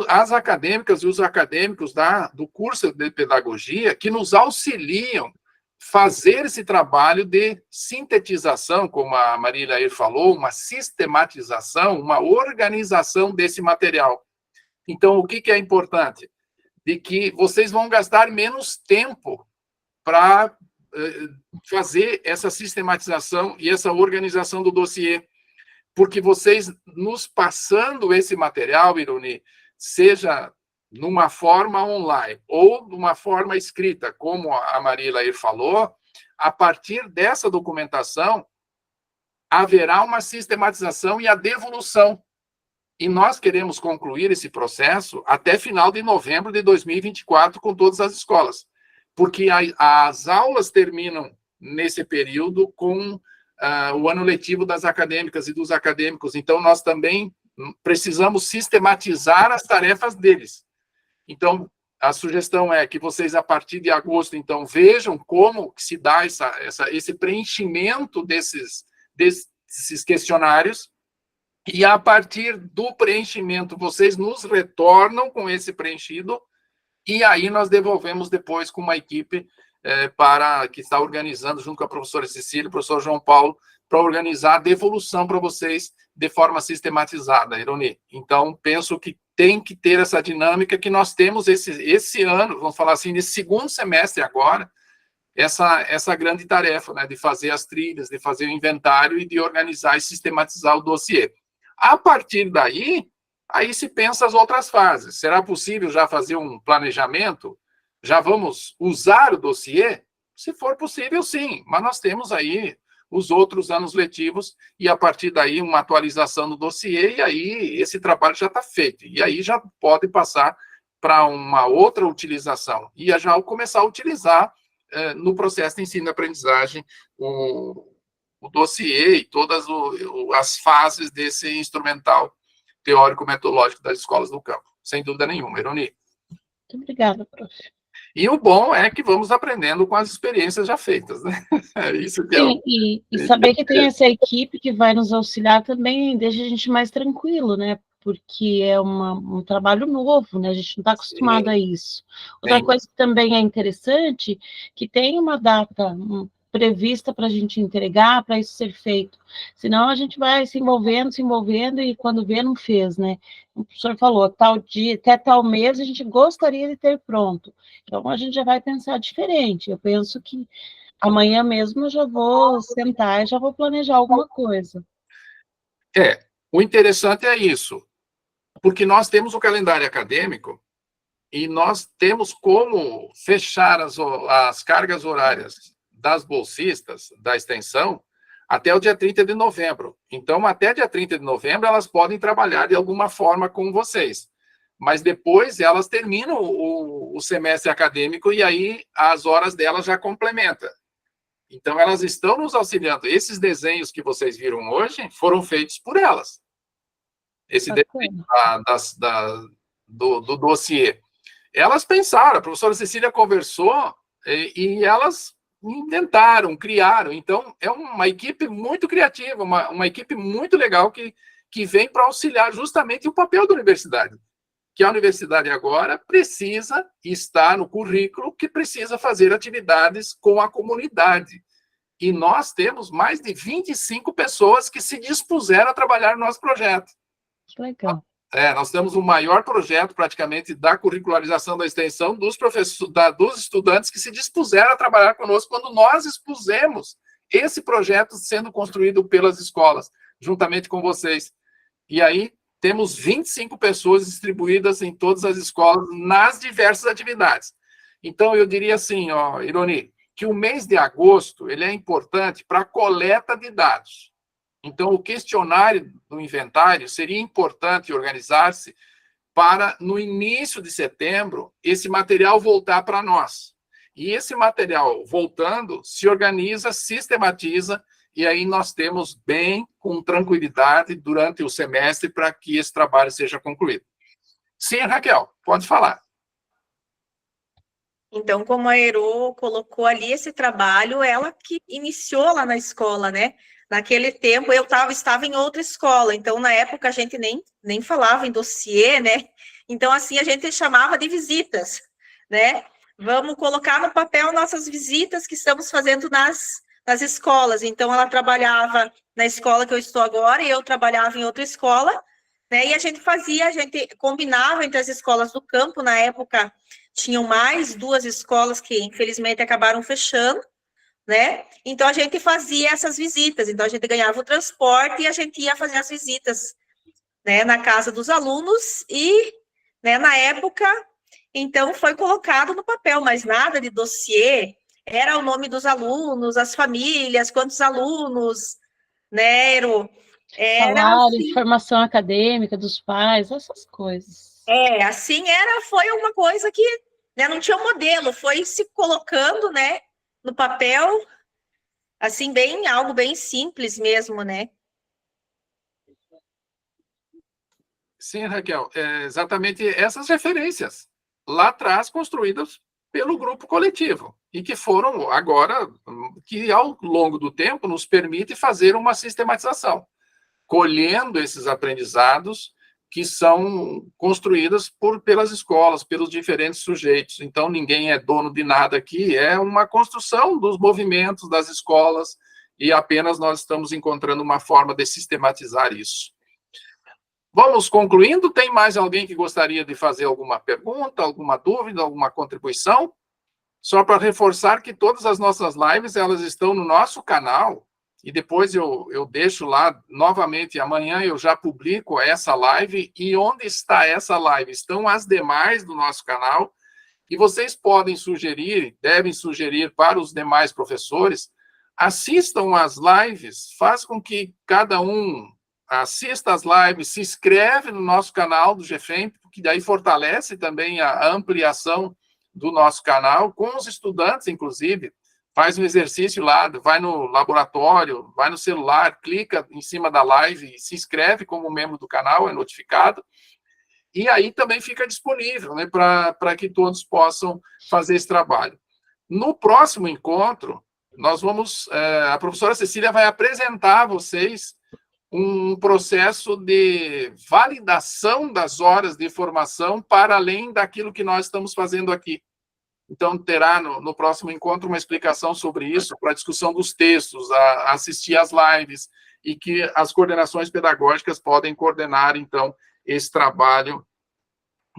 A: as acadêmicas e os acadêmicos do curso de pedagogia que nos auxiliam fazer esse trabalho de sintetização, como a Maria Lair falou, uma sistematização, uma organização desse material. Então, o que é importante? De que vocês vão gastar menos tempo para fazer essa sistematização e essa organização do dossiê, porque vocês, nos passando esse material, Eroni, seja numa forma online ou numa forma escrita, como a Maria Lair falou, a partir dessa documentação, haverá uma sistematização e a devolução. E nós queremos concluir esse processo até final de novembro de 2024 com todas as escolas, porque as aulas terminam nesse período com o ano letivo das acadêmicas e dos acadêmicos. Então, nós também precisamos sistematizar as tarefas deles. Então, a sugestão é que vocês, a partir de agosto, então, vejam como se dá esse preenchimento desses questionários, e a partir do preenchimento, vocês nos retornam com esse preenchido, e aí nós devolvemos depois com uma equipe que está organizando, junto com a professora Cecília e o professor João Paulo, para organizar a devolução para vocês de forma sistematizada, Eroni. Então, penso que tem que ter essa dinâmica que nós temos esse ano, vamos falar assim, nesse segundo semestre agora, essa grande tarefa, né, de fazer as trilhas, de fazer o inventário e de organizar e sistematizar o dossiê. A partir daí, aí se pensa as outras fases. Será possível já fazer um planejamento? Já vamos usar o dossiê? Se for possível, sim, mas nós temos aí os outros anos letivos e, a partir daí, uma atualização do dossiê, e aí esse trabalho já está feito. E aí já pode passar para uma outra utilização. E já começar a utilizar no processo de ensino e aprendizagem o dossiê e todas as fases desse instrumental teórico-metodológico das escolas do campo. Sem dúvida nenhuma, Eroni.
F: Muito obrigada, prof.
A: E o bom é que vamos aprendendo com as experiências já feitas, né? É isso que
F: Sim, e saber que tem essa equipe que vai nos auxiliar também deixa a gente mais tranquilo, né? Porque é um trabalho novo, né? A gente não está acostumado a isso. Outra coisa que também é interessante, que tem uma data prevista para a gente entregar, para isso ser feito. Senão a gente vai se envolvendo, e quando vê, não fez, né? O professor falou, tal dia, até tal mês, a gente gostaria de ter pronto. Então, a gente já vai pensar diferente. Eu penso que amanhã mesmo eu já vou sentar e já vou planejar alguma coisa.
A: O interessante é isso, porque nós temos o calendário acadêmico e nós temos como fechar as cargas horárias das bolsistas da extensão até o dia 30 de novembro. Então, até dia 30 de novembro, elas podem trabalhar de alguma forma com vocês. Mas depois elas terminam o semestre acadêmico e aí as horas delas já complementam. Então, elas estão nos auxiliando. Esses desenhos que vocês viram hoje foram feitos por elas. Esse desenho do dossiê. Elas pensaram, a professora Cecília conversou e elas inventaram, criaram. Então, é uma equipe muito criativa, uma equipe muito legal que vem para auxiliar justamente o papel da universidade. Que a universidade agora precisa estar no currículo, que precisa fazer atividades com a comunidade. E nós temos mais de 25 pessoas que se dispuseram a trabalhar no nosso projeto.
F: Que legal.
A: Nós temos o maior projeto, praticamente, da curricularização da extensão dos estudantes que se dispuseram a trabalhar conosco quando nós expusemos esse projeto sendo construído pelas escolas, juntamente com vocês. E aí, temos 25 pessoas distribuídas em todas as escolas, nas diversas atividades. Então, eu diria assim, Ironi, que o mês de agosto ele é importante para a coleta de dados. Então, o questionário do inventário seria importante organizar-se para, no início de setembro, esse material voltar para nós. E esse material, voltando, se organiza, sistematiza, e aí nós temos bem, com tranquilidade, durante o semestre, para que esse trabalho seja concluído. Sim, Raquel, pode falar.
D: Então, como a Ero colocou ali esse trabalho, ela que iniciou lá na escola, né? Naquele tempo, eu estava em outra escola, então, na época, a gente nem falava em dossiê, né? Então, assim, a gente chamava de visitas, né? Vamos colocar no papel nossas visitas que estamos fazendo nas escolas. Então, ela trabalhava na escola que eu estou agora e eu trabalhava em outra escola, né? E a gente combinava entre as escolas do campo, na época, tinham mais 2 escolas que, infelizmente, acabaram fechando, né? Então, a gente fazia essas visitas. Então, a gente ganhava o transporte e a gente ia fazer as visitas, né, na casa dos alunos e, né, na época, então, foi colocado no papel, mas nada de dossiê, era o nome dos alunos, as famílias, quantos alunos, né, era
F: Salário,
D: assim,
F: formação acadêmica dos pais, essas coisas.
D: Assim foi uma coisa que, né, não tinha um modelo, foi se colocando, né, no papel, assim, algo bem simples mesmo, né?
A: Sim, Raquel, exatamente essas referências lá atrás construídas pelo grupo coletivo e que foram agora, que ao longo do tempo nos permite fazer uma sistematização, colhendo esses aprendizados que são construídos pelas escolas, pelos diferentes sujeitos. Então, ninguém é dono de nada aqui, é uma construção dos movimentos das escolas e apenas nós estamos encontrando uma forma de sistematizar isso. Vamos concluindo. Tem mais alguém que gostaria de fazer alguma pergunta, alguma dúvida, alguma contribuição? Só para reforçar que todas as nossas lives, elas estão no nosso canal, e depois eu deixo lá, novamente, amanhã eu já publico essa live, e onde está essa live? Estão as demais do nosso canal, e vocês podem sugerir, devem sugerir para os demais professores, assistam as lives, faz com que cada um assista as lives, se inscreve no nosso canal do GFEM, porque daí fortalece também a ampliação do nosso canal, com os estudantes, inclusive, faz um exercício lá, vai no laboratório, vai no celular, clica em cima da live e se inscreve como membro do canal, é notificado, e aí também fica disponível, né, para que todos possam fazer esse trabalho. No próximo encontro, nós vamos, a professora Cecília vai apresentar a vocês um processo de validação das horas de formação para além daquilo que nós estamos fazendo aqui. Então, terá no próximo encontro uma explicação sobre isso, para a discussão dos textos, a assistir às lives, e que as coordenações pedagógicas podem coordenar, então, esse trabalho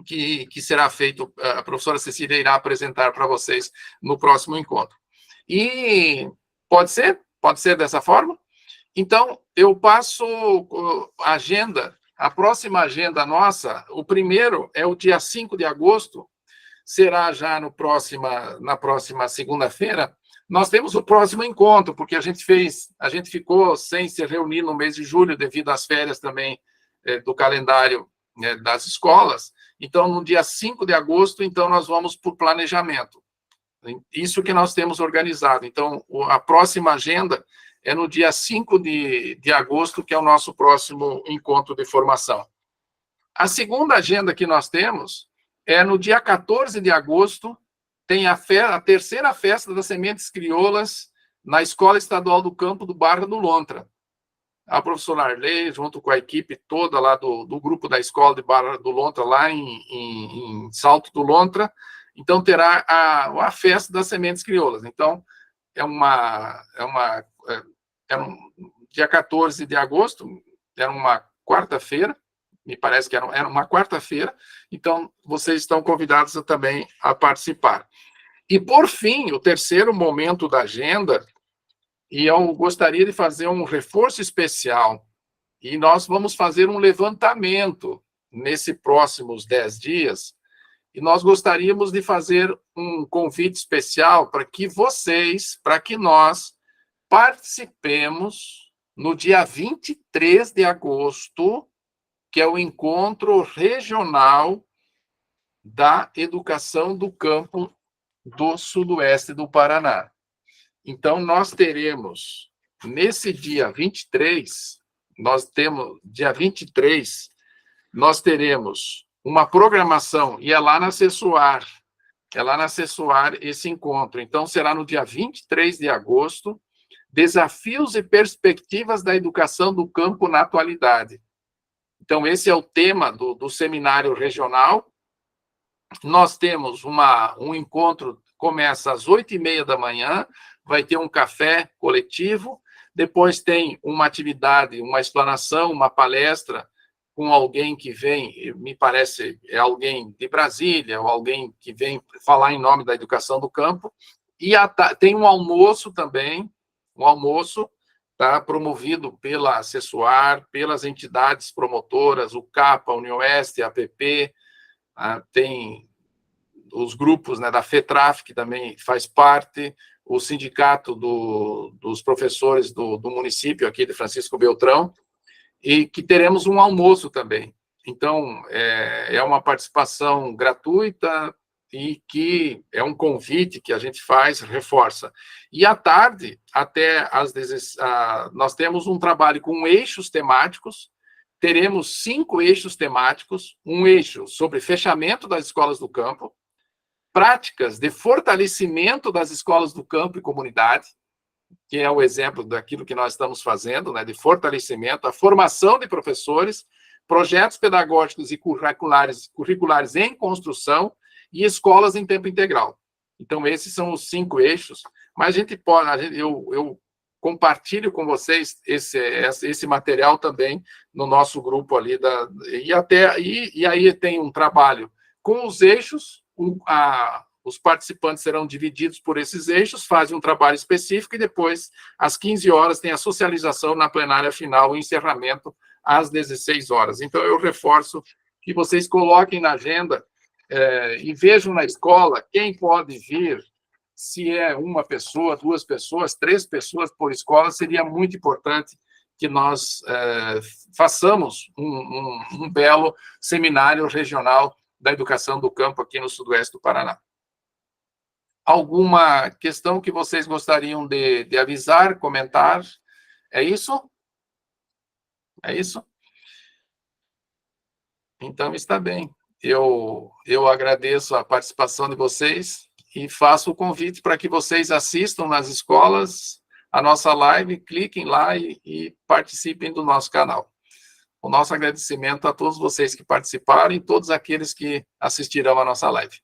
A: que será feito, a professora Cecília irá apresentar para vocês no próximo encontro. E pode ser dessa forma? Então, eu passo a agenda, a próxima agenda nossa, o primeiro é o dia 5 de agosto, será já na próxima segunda-feira. Nós temos o próximo encontro, porque a gente ficou sem se reunir no mês de julho, devido às férias também do calendário das escolas. Então, no dia 5 de agosto, então, nós vamos para o planejamento. Isso que nós temos organizado. Então, a próxima agenda é no dia 5 de agosto, que é o nosso próximo encontro de formação. A segunda agenda que nós temos é no dia 14 de agosto, tem a terceira festa das sementes crioulas na Escola Estadual do Campo do Barra do Lontra. A professora Arley, junto com a equipe toda lá do grupo da Escola de Barra do Lontra, lá em Salto do Lontra, então terá a festa das sementes crioulas. Então, dia 14 de agosto, era uma quarta-feira, me parece que era uma quarta-feira, então vocês estão convidados também a participar. E, por fim, o terceiro momento da agenda, e eu gostaria de fazer um reforço especial, e nós vamos fazer um levantamento nesses próximos 10 dias, e nós gostaríamos de fazer um convite especial para que nós participemos no dia 23 de agosto, que é o encontro regional da educação do campo do Sudoeste do Paraná. Então, nós teremos, nesse dia 23, nós teremos uma programação, e é lá na Cessoar esse encontro. Então, será no dia 23 de agosto, Desafios e Perspectivas da Educação do Campo na Atualidade. Então, esse é o tema do seminário regional. Nós temos um encontro, começa às 8h30 da manhã, vai ter um café coletivo, depois tem uma atividade, uma explanação, uma palestra com alguém que vem, me parece, é alguém de Brasília, ou alguém que vem falar em nome da educação do campo, e tem um almoço também, tá, promovido pela Assessoar, pelas entidades promotoras, o CAPA, a Unioeste, a APP, tem os grupos, né, da FETRAF, que também faz parte, o sindicato dos professores do município aqui de Francisco Beltrão, e que teremos um almoço também. Então, é uma participação gratuita e que é um convite que a gente faz, reforça. E à tarde, nós temos um trabalho com eixos temáticos, teremos 5 eixos temáticos, um eixo sobre fechamento das escolas do campo, práticas de fortalecimento das escolas do campo e comunidade, que é o exemplo daquilo que nós estamos fazendo, né, de fortalecimento, a formação de professores, projetos pedagógicos e curriculares em construção e escolas em tempo integral. Então, esses são os 5 eixos, mas eu compartilho com vocês esse material também no nosso grupo ali, e aí tem um trabalho com os eixos, os participantes serão divididos por esses eixos, fazem um trabalho específico, e depois, às 15 horas, tem a socialização na plenária final, o encerramento às 16 horas. Então, eu reforço que vocês coloquem na agenda e vejam na escola quem pode vir, se é 1 pessoa, 2 pessoas, 3 pessoas por escola, seria muito importante que nós façamos um belo seminário regional da educação do campo aqui no Sudoeste do Paraná. Alguma questão que vocês gostariam de avisar, comentar? É isso? É isso? Então, está bem. Eu agradeço a participação de vocês e faço o convite para que vocês assistam nas escolas a nossa live, cliquem lá e participem do nosso canal. O nosso agradecimento a todos vocês que participaram e todos aqueles que assistirão a nossa live.